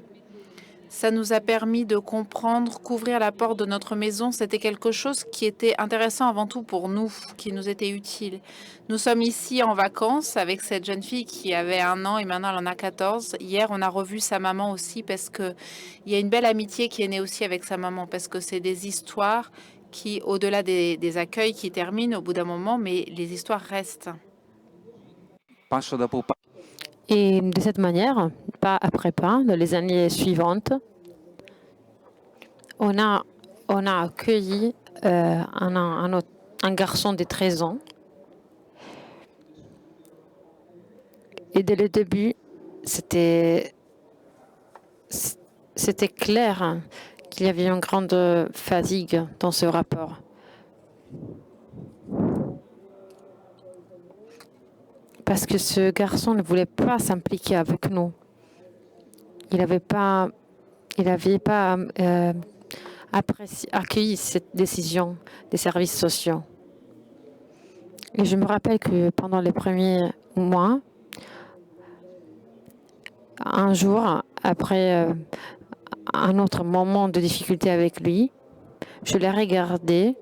Ça nous a permis de comprendre qu'ouvrir la porte de notre maison, c'était quelque chose qui était intéressant avant tout pour nous, qui nous était utile. Nous sommes ici en vacances avec cette jeune fille qui avait 1 an et maintenant elle en a 14. Hier, on a revu sa maman aussi parce qu'il y a une belle amitié qui est née aussi avec sa maman parce que c'est des histoires qui, au-delà des accueils qui terminent au bout d'un moment, mais les histoires restent. Et de cette manière, pas après pas, dans les années suivantes, on a accueilli un garçon de 13 ans. Et dès le début, c'était clair qu'il y avait une grande fatigue dans ce rapport. Parce que ce garçon ne voulait pas s'impliquer avec nous. Il n'avait pas accueilli cette décision des services sociaux. Et je me rappelle que pendant les premiers mois, un jour, après un autre moment de difficulté avec lui, je l'ai regardé.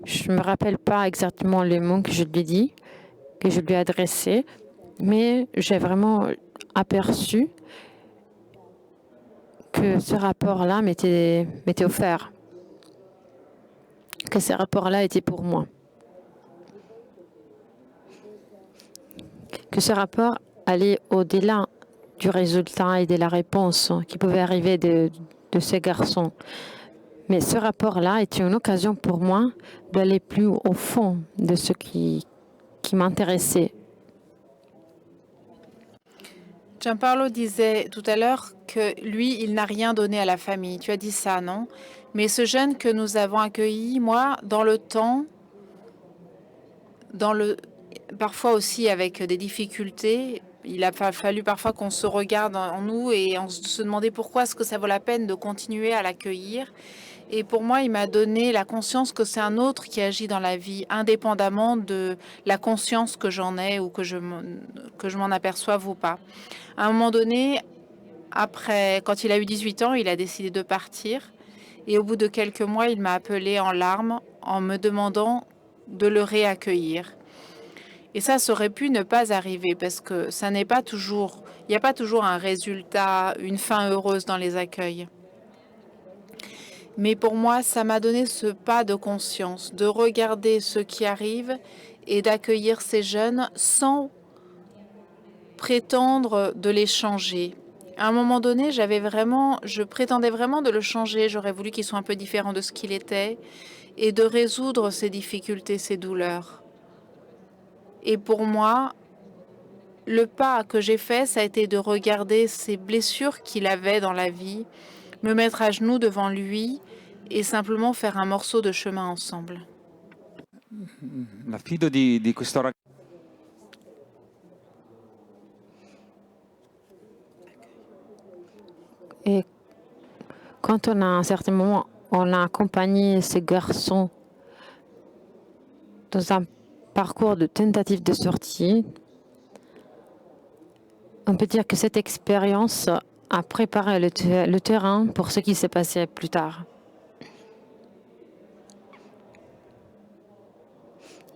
Je ne me rappelle pas exactement les mots que je lui ai dit, que je lui ai adressé, mais j'ai vraiment aperçu que ce rapport-là m'était offert, que ce rapport-là était pour moi, que ce rapport allait au-delà du résultat et de la réponse qui pouvait arriver de ce garçon. Mais ce rapport-là était une occasion pour moi d'aller plus au fond de ce qui m'intéressait. Gianpaolo disait tout à l'heure que lui, il n'a rien donné à la famille. Tu as dit ça, non? Mais ce jeune que nous avons accueilli, moi, dans le temps, parfois aussi avec des difficultés, il a fallu parfois qu'on se regarde en nous et on se demandait pourquoi est-ce que ça vaut la peine de continuer à l'accueillir. Et pour moi, il m'a donné la conscience que c'est un autre qui agit dans la vie, indépendamment de la conscience que j'en ai ou que je m'en aperçoive ou pas. À un moment donné, après, quand il a eu 18 ans, il a décidé de partir. Et au bout de quelques mois, il m'a appelé en larmes en me demandant de le réaccueillir. Et ça aurait pu ne pas arriver parce que ça n'est pas toujours, il n'y a pas toujours un résultat, une fin heureuse dans les accueils. Mais pour moi, ça m'a donné ce pas de conscience, de regarder ce qui arrive et d'accueillir ces jeunes sans prétendre de les changer. À un moment donné, je prétendais vraiment de le changer. J'aurais voulu qu'il soit un peu différent de ce qu'il était et de résoudre ses difficultés, ses douleurs. Et pour moi, le pas que j'ai fait, ça a été de regarder ces blessures qu'il avait dans la vie, me mettre à genoux devant lui et simplement faire un morceau de chemin ensemble. La fido di questo ragazzo. Et quand on a, à un certain moment, on a accompagné ces garçons dans un parcours de tentative de sortie, on peut dire que cette expérience a préparé le terrain pour ce qui s'est passé plus tard.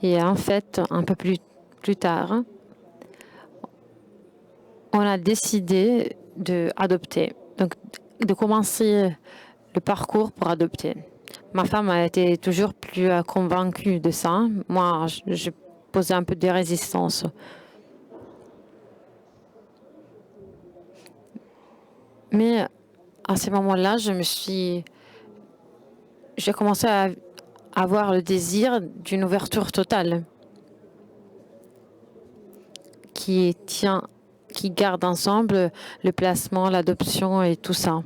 Et en fait, un peu plus tard, on a décidé d'adopter, donc de commencer le parcours pour adopter. Ma femme a été toujours plus convaincue de ça. Moi, j'ai posé un peu de résistance. Mais à ce moment-là, j'ai commencé à avoir le désir d'une ouverture totale qui garde ensemble le placement, l'adoption et tout ça.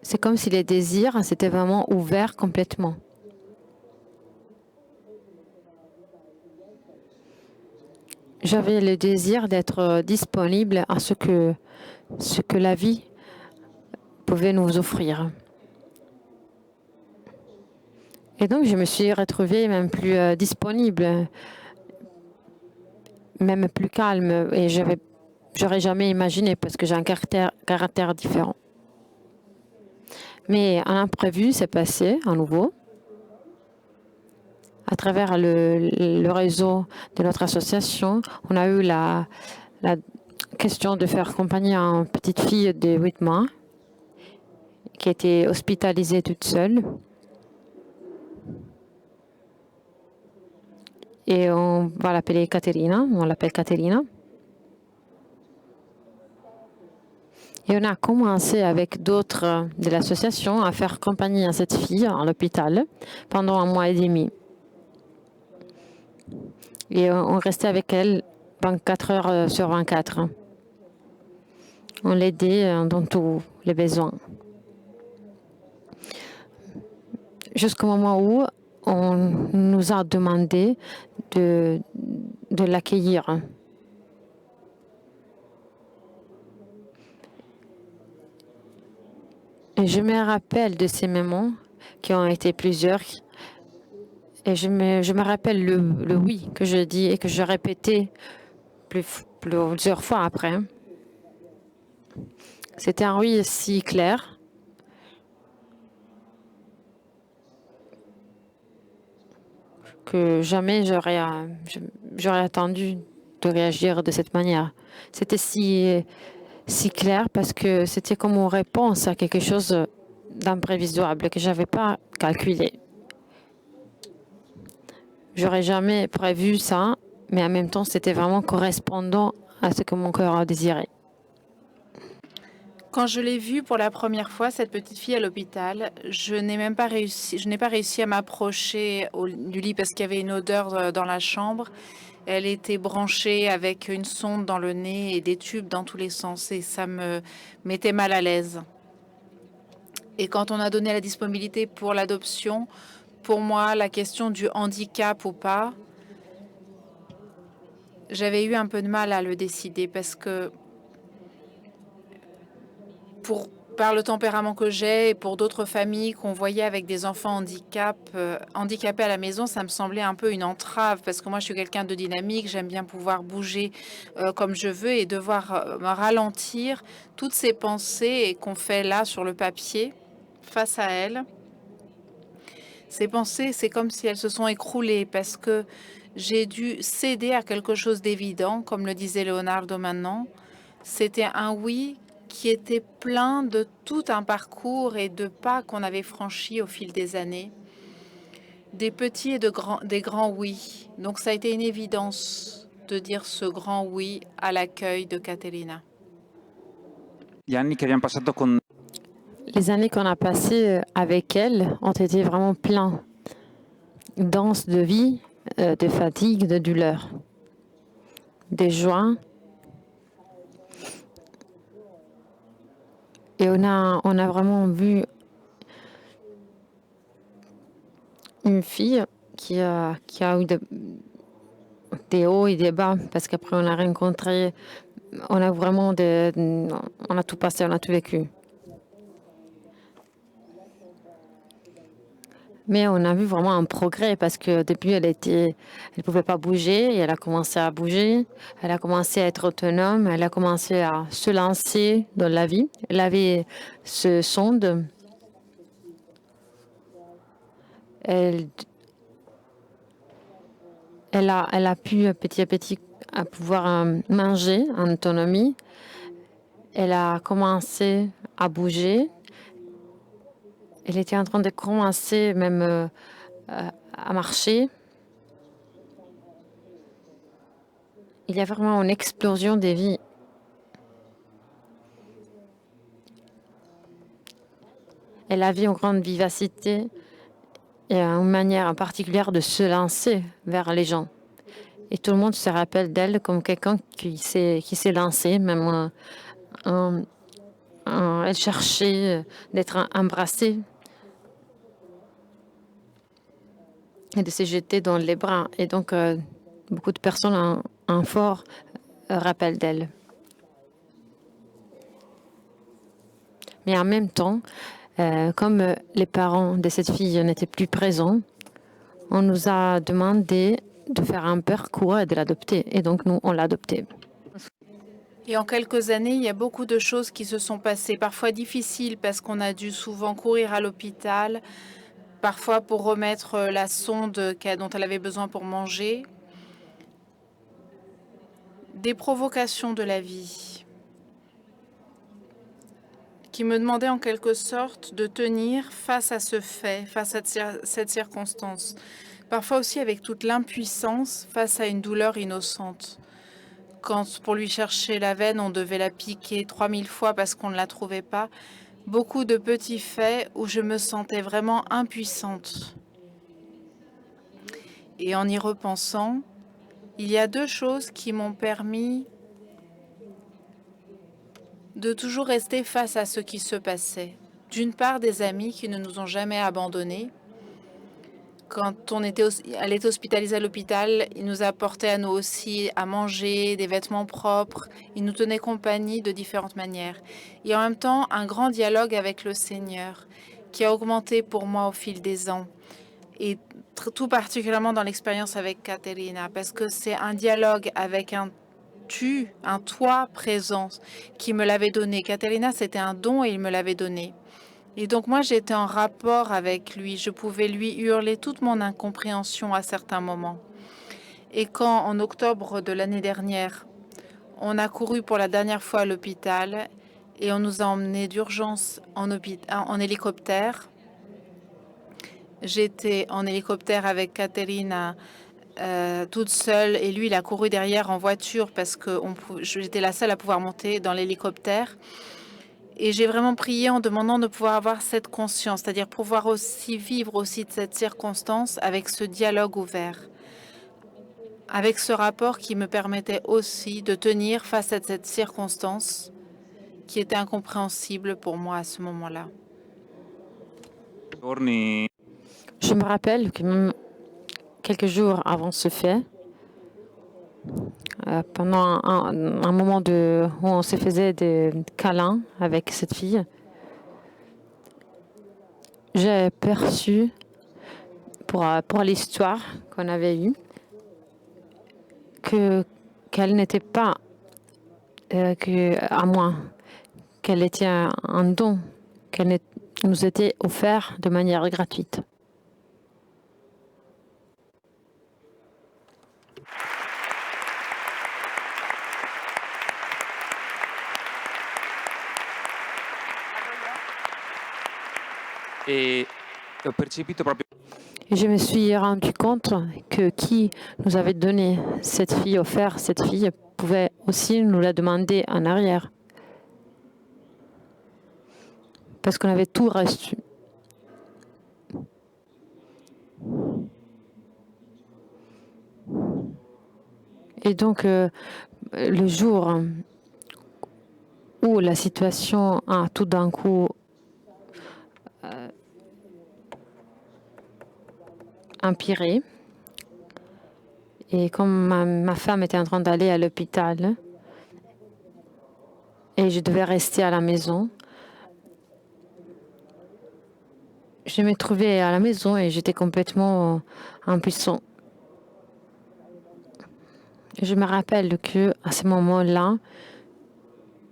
C'est comme si les désirs s'étaient vraiment ouverts complètement. J'avais le désir d'être disponible à ce que la vie pouvait nous offrir. Et donc, je me suis retrouvée même plus disponible, même plus calme. Et j'aurais jamais imaginé parce que j'ai un caractère différent. Mais un imprévu s'est passé à nouveau. À travers le réseau de notre association, on a eu la question de faire accompagner une petite fille de 8 mois qui était hospitalisée toute seule. Et on va l'appeler Caterina, on l'appelle Caterina. Et on a commencé avec d'autres de l'association à faire accompagner cette fille à l'hôpital pendant 1 mois et demi. Et on restait avec elle 24 heures sur 24. On l'aidait dans tous les besoins. Jusqu'au moment où on nous a demandé de l'accueillir. Et je me rappelle de ces moments qui ont été plusieurs. Et je me rappelle le oui que je dis et que je répétais plusieurs fois après. C'était un oui si clair que jamais j'aurais attendu de réagir de cette manière. C'était si clair parce que c'était comme une réponse à quelque chose d'imprévisible que je n'avais pas calculé. J'aurais jamais prévu ça, mais en même temps, c'était vraiment correspondant à ce que mon cœur a désiré. Quand je l'ai vue pour la première fois, cette petite fille à l'hôpital, je n'ai pas réussi à m'approcher du lit parce qu'il y avait une odeur dans la chambre. Elle était branchée avec une sonde dans le nez et des tubes dans tous les sens et ça me mettait mal à l'aise. Et quand on a donné la disponibilité pour l'adoption, pour moi, la question du handicap ou pas j'avais eu un peu de mal à le décider parce que par le tempérament que j'ai et pour d'autres familles qu'on voyait avec des enfants handicapés à la maison, ça me semblait un peu une entrave parce que moi je suis quelqu'un de dynamique, j'aime bien pouvoir bouger comme je veux et devoir me ralentir toutes ces pensées qu'on fait là sur le papier face à elles. Ces pensées, c'est comme si elles se sont écroulées parce que j'ai dû céder à quelque chose d'évident, comme le disait Leonardo maintenant. C'était un oui qui était plein de tout un parcours et de pas qu'on avait franchis au fil des années, des petits et des grands oui. Donc ça a été une évidence de dire ce grand oui à l'accueil de Caterina. Gli anni che abbiamo passato con Les années qu'on a passées avec elle ont été vraiment pleins, denses de vie, de fatigue, de douleur, de joie. Et on a vraiment vu une fille qui a eu des hauts et des bas, parce qu'après on a rencontré, on a vraiment on a tout passé, on a tout vécu. Mais on a vu vraiment un progrès parce que au début elle pouvait pas bouger et elle a commencé à bouger, elle a commencé à être autonome, elle a commencé à se lancer dans la vie. Elle avait ce sonde. Elle a pu petit à petit à pouvoir manger en autonomie. Elle a commencé à bouger. Elle était en train de commencer même à marcher. Il y a vraiment une explosion des vies. Elle avait une grande vivacité et une manière particulière de se lancer vers les gens. Et tout le monde se rappelle d'elle comme quelqu'un qui s'est lancé, même elle cherchait d'être embrassée et de se jeter dans les bras. Et donc, beaucoup de personnes ont un fort rappel d'elle. Mais en même temps, comme les parents de cette fille n'étaient plus présents, on nous a demandé de faire un parcours et de l'adopter. Et donc, nous, on l'a adoptée. Et en quelques années, il y a beaucoup de choses qui se sont passées, parfois difficiles parce qu'on a dû souvent courir à l'hôpital, parfois pour remettre la sonde dont elle avait besoin pour manger. Des provocations de la vie qui me demandaient en quelque sorte de tenir face à ce fait, face à cette circonstance. Parfois aussi avec toute l'impuissance face à une douleur innocente. Quand pour lui chercher la veine, on devait la piquer 3000 fois parce qu'on ne la trouvait pas. Beaucoup de petits faits où je me sentais vraiment impuissante. Et en y repensant, il y a deux choses qui m'ont permis de toujours rester face à ce qui se passait. D'une part, des amis qui ne nous ont jamais abandonnés. Quand elle était hospitalisée à l'hôpital, il nous apportait à nous aussi à manger, des vêtements propres. Il nous tenait compagnie de différentes manières. Et en même temps, un grand dialogue avec le Seigneur qui a augmenté pour moi au fil des ans. Et tout particulièrement dans l'expérience avec Caterina, parce que c'est un dialogue avec un toi présent qui me l'avait donné. Caterina, c'était un don et il me l'avait donné. Et donc moi, j'étais en rapport avec lui. Je pouvais lui hurler toute mon incompréhension à certains moments. Et quand, en octobre de l'année dernière, on a couru pour la dernière fois à l'hôpital et on nous a emmenés d'urgence en hélicoptère. J'étais en hélicoptère avec Caterina toute seule et lui, il a couru derrière en voiture parce que j'étais la seule à pouvoir monter dans l'hélicoptère. Et j'ai vraiment prié en demandant de pouvoir avoir cette conscience, c'est-à-dire pouvoir aussi vivre aussi de cette circonstance avec ce dialogue ouvert, avec ce rapport qui me permettait aussi de tenir face à cette circonstance qui était incompréhensible pour moi à ce moment-là. Je me rappelle que même quelques jours avant ce fait, pendant un moment où on se faisait des câlins avec cette fille, j'ai perçu, pour l'histoire qu'on avait eue, qu'elle n'était pas à moi, qu'elle était un don, qu'elle nous était offert de manière gratuite. E ho percepito proprio Et je me suis rendu compte que qui nous avait donné cette fille, offert cette fille, pouvait aussi nous la demander en arrière. Parce qu'on avait tout reçu. Et donc, le jour où la situation a tout d'un coup empiré, et comme ma femme était en train d'aller à l'hôpital et je devais rester à la maison, je me trouvais à la maison et j'étais complètement impuissant. Je me rappelle que à ce moment-là,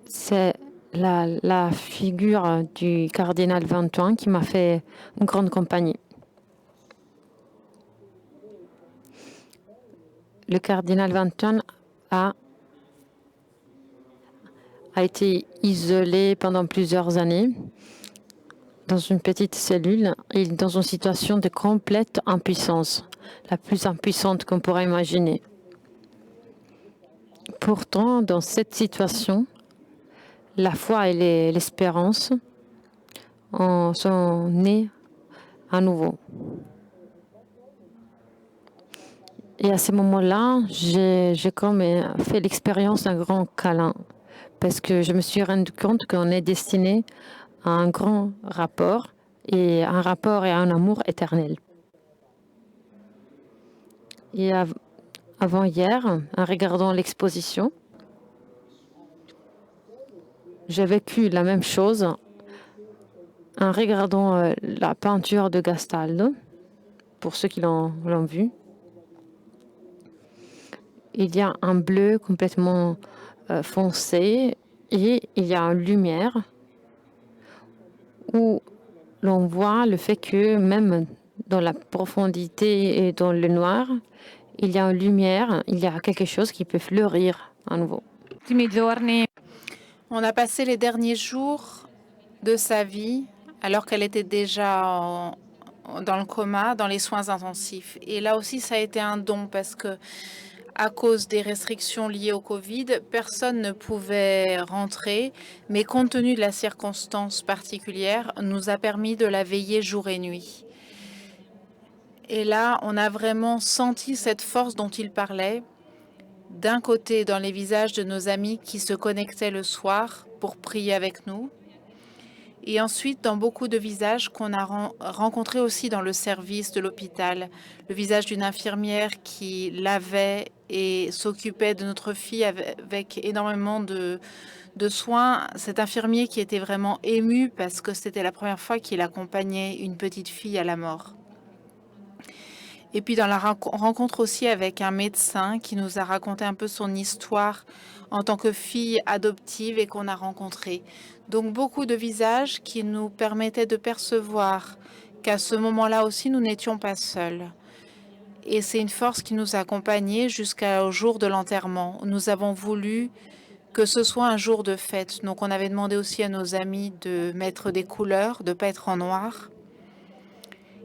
c'est la figure du cardinal Vantuin qui m'a fait une grande compagnie. Le cardinal Vantuin a été isolé pendant plusieurs années dans une petite cellule et dans une situation de complète impuissance, la plus impuissante qu'on pourrait imaginer. Pourtant, dans cette situation, la foi et l'espérance sont nées à nouveau. Et à ce moment-là, j'ai comme fait l'expérience d'un grand câlin, parce que je me suis rendu compte qu'on est destiné à un grand rapport et un amour éternel. Et avant hier, en regardant l'exposition, j'ai vécu la même chose en regardant la peinture de Gastaldo, pour ceux qui l'ont vu. Il y a un bleu complètement foncé et il y a une lumière où l'on voit le fait que même dans la profondité et dans le noir, il y a une lumière, il y a quelque chose qui peut fleurir à nouveau. On a passé les derniers jours de sa vie alors qu'elle était déjà dans le coma, dans les soins intensifs. Et là aussi, ça a été un don parce que à cause des restrictions liées au Covid, personne ne pouvait rentrer, mais compte tenu de la circonstance particulière, nous a permis de la veiller jour et nuit. Et là, on a vraiment senti cette force dont il parlait, d'un côté dans les visages de nos amis qui se connectaient le soir pour prier avec nous, et ensuite dans beaucoup de visages qu'on a rencontrés aussi dans le service de l'hôpital. Le visage d'une infirmière qui lavait et s'occupait de notre fille avec énormément de soins. Cet infirmier qui était vraiment ému parce que c'était la première fois qu'il accompagnait une petite fille à la mort. Et puis dans la rencontre aussi avec un médecin qui nous a raconté un peu son histoire en tant que fille adoptive et qu'on a rencontrée. Donc beaucoup de visages qui nous permettaient de percevoir qu'à ce moment-là aussi, nous n'étions pas seuls. Et c'est une force qui nous a accompagnés jusqu'au jour de l'enterrement. Nous avons voulu que ce soit un jour de fête. Donc on avait demandé aussi à nos amis de mettre des couleurs, de ne pas être en noir.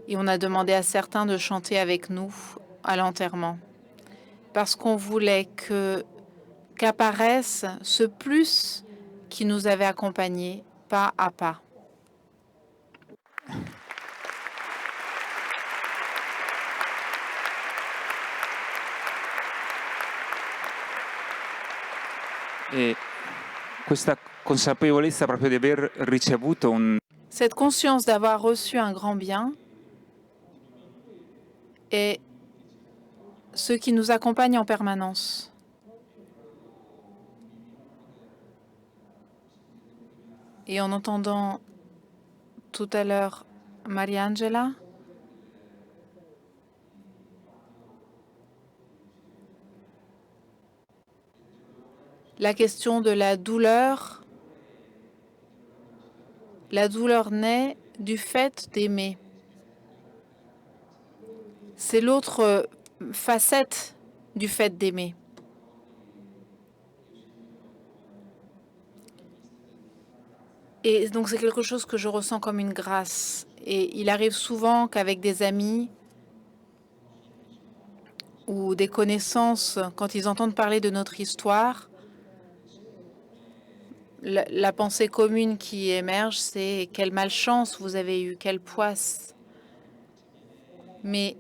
Et on a demandé à certains de chanter avec nous à l'enterrement. Parce qu'on voulait qu'apparaisse ce plus qui nous avait accompagnés pas à pas. E questa consapevolezza proprio di aver ricevuto Cette conscience d'avoir reçu un grand bien est ce qui nous accompagne en permanence. Et en entendant tout à l'heure Mariangela, la question de la douleur naît du fait d'aimer. C'est l'autre facette du fait d'aimer. Et donc c'est quelque chose que je ressens comme une grâce. Et il arrive souvent qu'avec des amis ou des connaissances, quand ils entendent parler de notre histoire, la pensée commune qui émerge, c'est quelle malchance vous avez eue, quelle poisse. Mais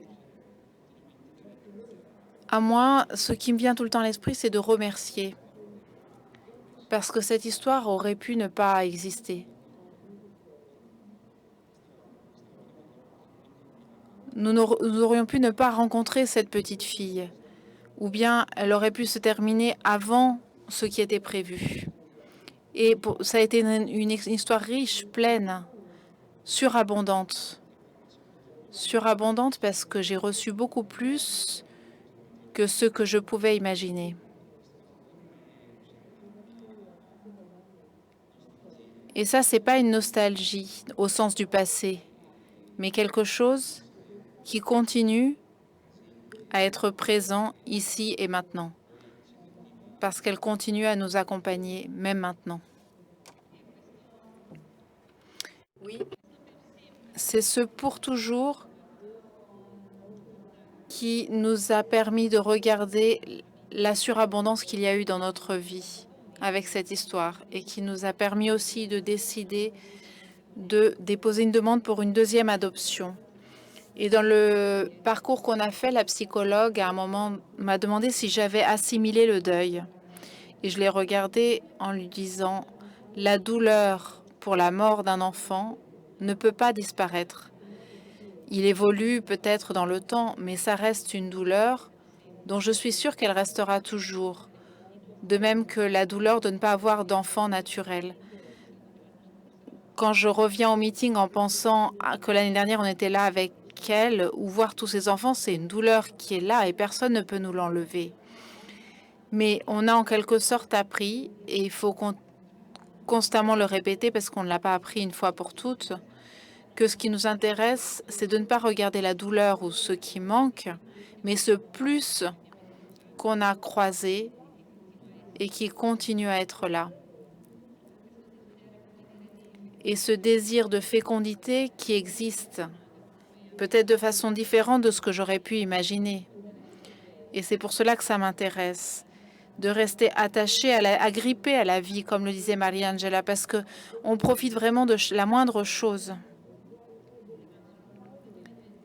à moi, ce qui me vient tout le temps à l'esprit, c'est de remercier. Parce que cette histoire aurait pu ne pas exister. Nous aurions pu ne pas rencontrer cette petite fille. Ou bien elle aurait pu se terminer avant ce qui était prévu. Et ça a été une histoire riche, pleine, surabondante. Surabondante parce que j'ai reçu beaucoup plus que ce que je pouvais imaginer. Et ça, c'est pas une nostalgie au sens du passé, mais quelque chose qui continue à être présent ici et maintenant, parce qu'elle continue à nous accompagner, même maintenant. Oui, c'est ce pour toujours qui nous a permis de regarder la surabondance qu'il y a eu dans notre vie avec cette histoire et qui nous a permis aussi de décider de déposer une demande pour une deuxième adoption. Et dans le parcours qu'on a fait, la psychologue, à un moment, m'a demandé si j'avais assimilé le deuil. Et je l'ai regardé en lui disant « La douleur pour la mort d'un enfant ne peut pas disparaître. Il évolue peut-être dans le temps, mais ça reste une douleur dont je suis sûre qu'elle restera toujours. De même que la douleur de ne pas avoir d'enfant naturel. Quand je reviens au meeting en pensant que l'année dernière, on était là avec elle, ou voir tous ces enfants, c'est une douleur qui est là et personne ne peut nous l'enlever. Mais on a en quelque sorte appris, et il faut constamment le répéter parce qu'on ne l'a pas appris une fois pour toutes, que ce qui nous intéresse, c'est de ne pas regarder la douleur ou ce qui manque, mais ce plus qu'on a croisé et qui continue à être là. Et ce désir de fécondité qui existe, peut-être de façon différente de ce que j'aurais pu imaginer. Et c'est pour cela que ça m'intéresse, de rester attaché, agrippé à la vie, comme le disait Mariangela, parce qu'on profite vraiment de la moindre chose.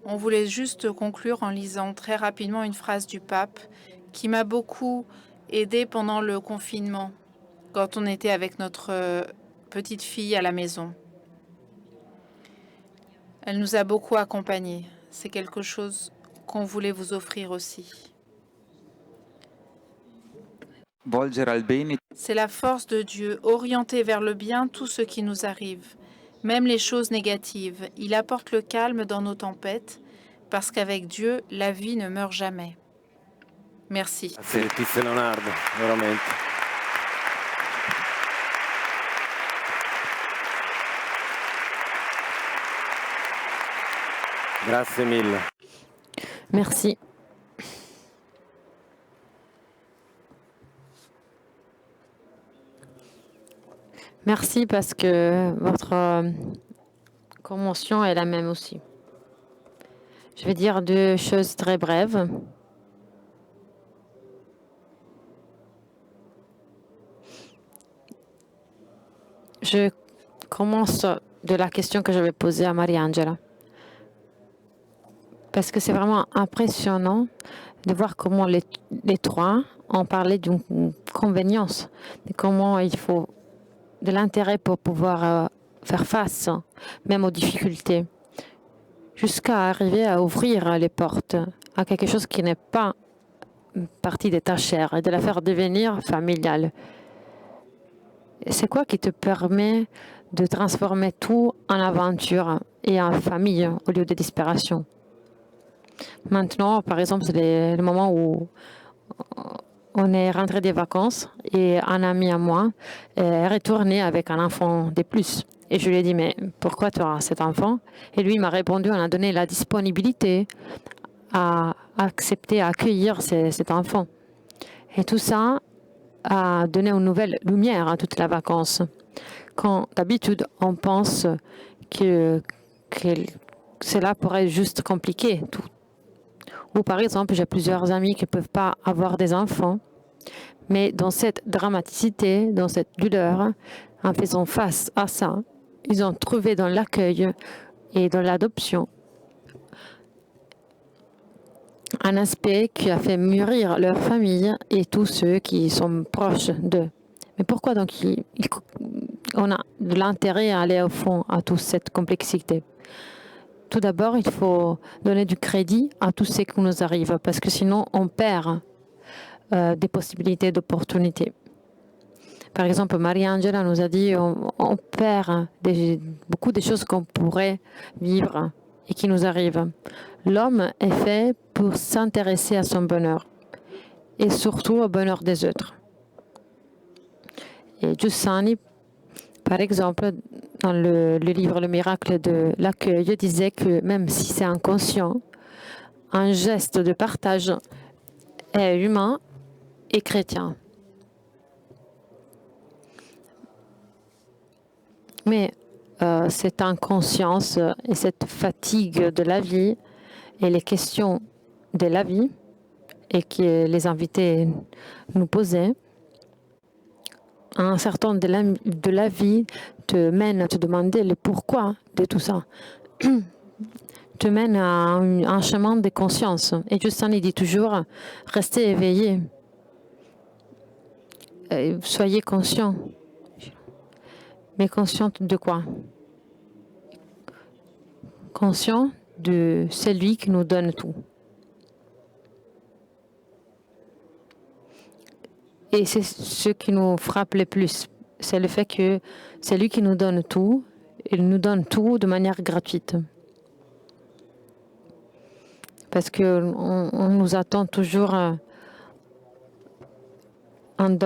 On voulait juste conclure en lisant très rapidement une phrase du pape qui m'a beaucoup aidée pendant le confinement, quand on était avec notre petite fille à la maison. Elle nous a beaucoup accompagnés. C'est quelque chose qu'on voulait vous offrir aussi. Volgere al bene. C'est la force de Dieu, orienter vers le bien tout ce qui nous arrive, même les choses négatives. Il apporte le calme dans nos tempêtes, parce qu'avavec Dieu, la vie ne meurt jamais. Merci. Grazie Letizia Leonardo, veramente. Grazie mille. Merci. Merci parce que votre convention est la même aussi. Je vais dire deux choses très brèves. Je commence de la question que j'avais posée à Mariangela. Parce que c'est vraiment impressionnant de voir comment les trois ont parlé d'une convenience, de comment il faut de l'intérêt pour pouvoir faire face, même aux difficultés, jusqu'à arriver à ouvrir les portes à quelque chose qui n'est pas partie de ta chair et de la faire devenir familiale. C'est quoi qui te permet de transformer tout en aventure et en famille au lieu de disparition. Maintenant, par exemple, c'est le moment où on est rentré des vacances et un ami à moi est retourné avec un enfant de plus. Et je lui ai dit, mais pourquoi tu as cet enfant? Et lui m'a répondu, on a donné la disponibilité à accepter, à accueillir cet enfant. Et tout ça a donné une nouvelle lumière à toute la vacance. Quand d'habitude, on pense que cela pourrait juste compliquer tout. Ou par exemple, j'ai plusieurs amis qui ne peuvent pas avoir des enfants, mais dans cette dramaticité, dans cette douleur, en faisant face à ça, ils ont trouvé dans l'accueil et dans l'adoption un aspect qui a fait mûrir leur famille et tous ceux qui sont proches d'eux. Mais pourquoi donc on a de l'intérêt à aller au fond à toute cette complexité? Tout d'abord, il faut donner du crédit à tout ce qui nous arrive, parce que sinon, on perd des possibilités d'opportunités. Par exemple, Maria-Angela nous a dit on perd beaucoup de choses qu'on pourrait vivre et qui nous arrivent. L'homme est fait pour s'intéresser à son bonheur et surtout au bonheur des autres. Et Giussani, par exemple, dans le livre Le miracle de l'accueil, disait que même si c'est inconscient, un geste de partage est humain et chrétien. Mais cette inconscience et cette fatigue de la vie et les questions de la vie et que les invités nous posaient, un certain de la vie te mène à te demander le pourquoi de tout ça, te mène à un chemin de conscience. Et Giussani dit toujours, restez éveillés, soyez conscients. Mais conscient de quoi? Conscient de celui qui nous donne tout. Et c'est ce qui nous frappe le plus. C'est le fait que c'est lui qui nous donne tout. Il nous donne tout de manière gratuite. Parce qu'on nous attend toujours en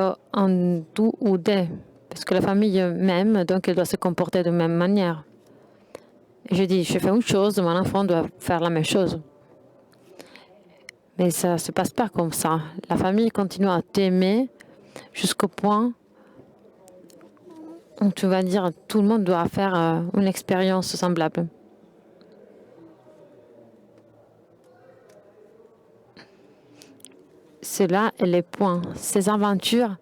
tout ou des. Parce que la famille m'aime, donc elle doit se comporter de la même manière. Et je dis, je fais une chose, mon enfant doit faire la même chose. Mais ça ne se passe pas comme ça. La famille continue à t'aimer jusqu'au point où tu vas dire tout le monde doit faire une expérience semblable. C'est là les points. Ces aventures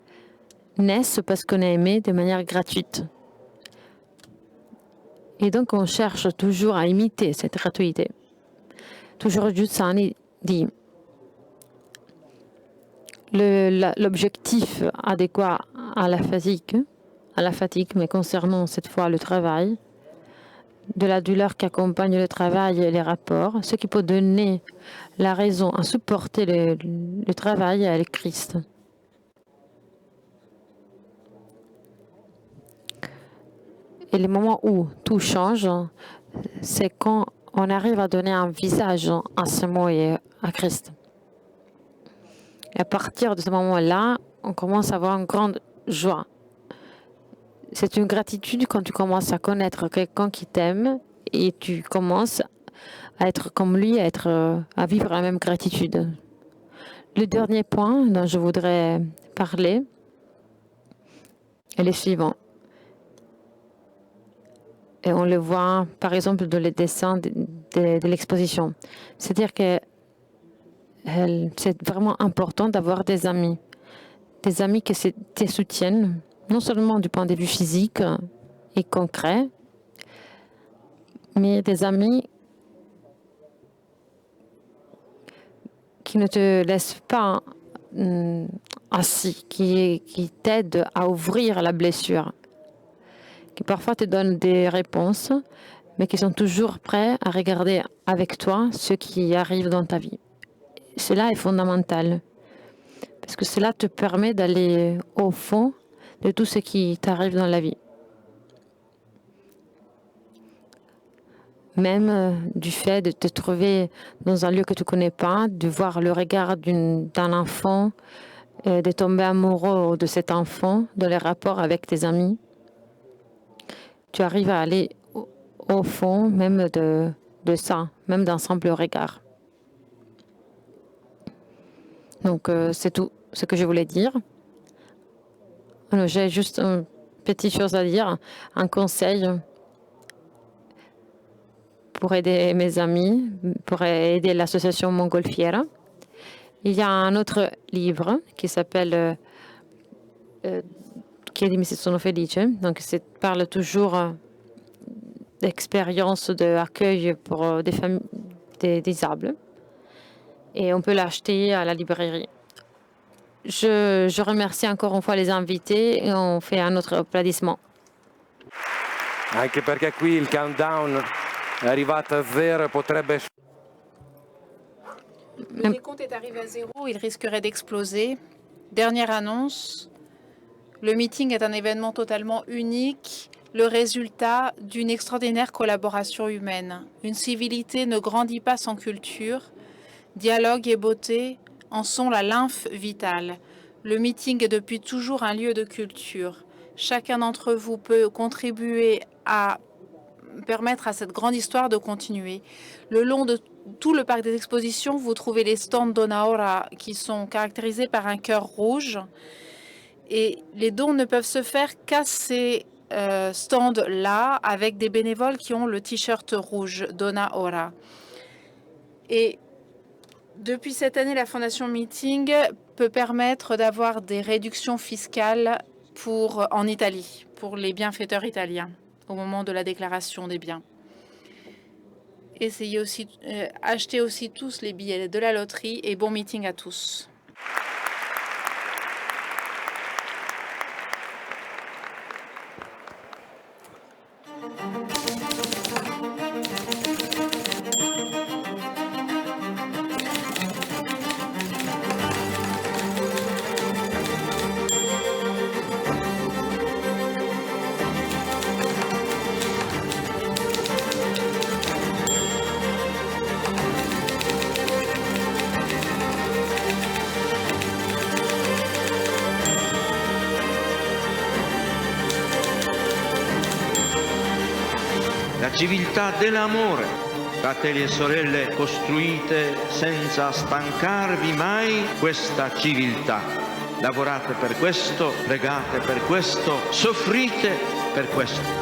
naissent parce qu'on est aimé de manière gratuite. Et donc on cherche toujours à imiter cette gratuité. Toujours Giussani dit l'objectif adéquat à la fatigue, mais concernant cette fois le travail, de la douleur qui accompagne le travail et les rapports, ce qui peut donner la raison à supporter le travail est le Christ. Et le moment où tout change, c'est quand on arrive à donner un visage à ce mot et à Christ. Et à partir de ce moment-là, on commence à avoir une grande joie. C'est une gratitude quand tu commences à connaître quelqu'un qui t'aime et tu commences à être comme lui, à vivre la même gratitude. Le dernier point dont je voudrais parler est le suivant. Et on le voit, par exemple, dans les dessins de l'exposition. C'est-à-dire que c'est vraiment important d'avoir des amis qui te soutiennent, non seulement du point de vue physique et concret, mais des amis qui ne te laissent pas assis, qui t'aident à ouvrir la blessure, qui parfois te donnent des réponses, mais qui sont toujours prêts à regarder avec toi ce qui arrive dans ta vie. Cela est fondamental, parce que cela te permet d'aller au fond de tout ce qui t'arrive dans la vie. même du fait de te trouver dans un lieu que tu ne connais pas, de voir le regard d'un enfant, de tomber amoureux de cet enfant, dans les rapports avec tes amis. Tu arrives à aller au fond même de ça, même d'un simple regard. Donc, c'est tout ce que je voulais dire. Alors, j'ai juste une petite chose à dire, un conseil pour aider mes amis, pour aider l'association Montgolfiera. Il y a un autre livre qui s'appelle Chiedimi se sono felice. Donc, ça parle toujours d'expériences d'accueil pour des familles des disables. Et on peut l'acheter à la librairie. Je remercie encore une fois les invités et on fait un autre applaudissement. Anche perché qui il countdown è arrivato a zero, potrebbe... Le décompte est arrivé à 0, il risquerait d'exploser. Dernière annonce, le meeting est un événement totalement unique, le résultat d'une extraordinaire collaboration humaine. Une civilité ne grandit pas sans culture. Dialogue et beauté en sont la lymphe vitale. Le meeting est depuis toujours un lieu de culture. Chacun d'entre vous peut contribuer à permettre à cette grande histoire de continuer. Le long de tout le parc des expositions, vous trouvez les stands Dona Ora qui sont caractérisés par un cœur rouge. Et les dons ne peuvent se faire qu'à ces stands-là avec des bénévoles qui ont le t-shirt rouge Dona Ora. Et depuis cette année, la Fondation Meeting peut permettre d'avoir des réductions fiscales en Italie, pour les bienfaiteurs italiens, au moment de la déclaration des biens. Achetez aussi tous les billets de la loterie et bon meeting à tous. La civiltà dell'amore, fratelli e sorelle, costruite senza stancarvi mai questa civiltà. Lavorate per questo, pregate per questo, soffrite per questo.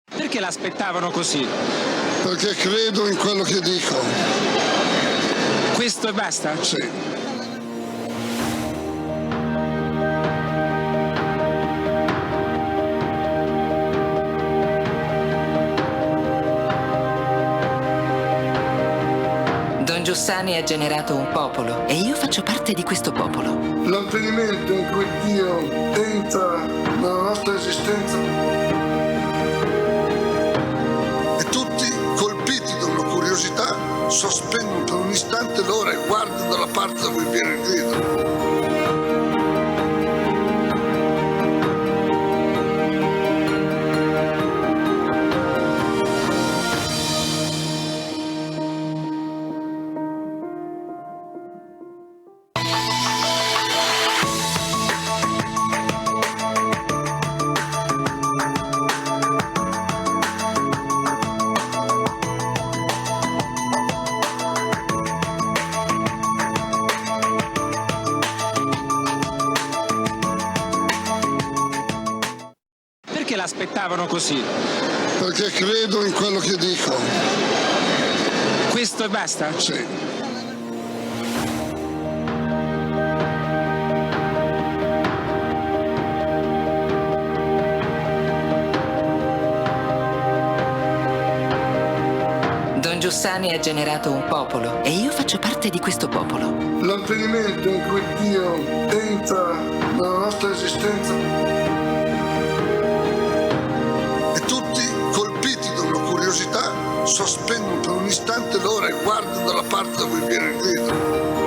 Perché l'aspettavano così? Perché credo in quello che dico. Questo e basta? Sì. Don Giussani ha generato un popolo e io faccio parte di questo popolo. L'avvenimento in cui Dio entra nella nostra esistenza e tutti, colpiti da una curiosità, sospendono per un istante l'ora e guardano dalla parte da cui viene il grido. Perché l'aspettavano così? Perché credo in quello che dico. Questo e basta? Sì. Don Giussani ha generato un popolo e io faccio parte di questo popolo. L'avvenimento in cui Dio entra nella nostra esistenza e tutti, colpiti da una curiosità, sospendono per un istante l'ora e guardano dalla parte da cui viene il grido.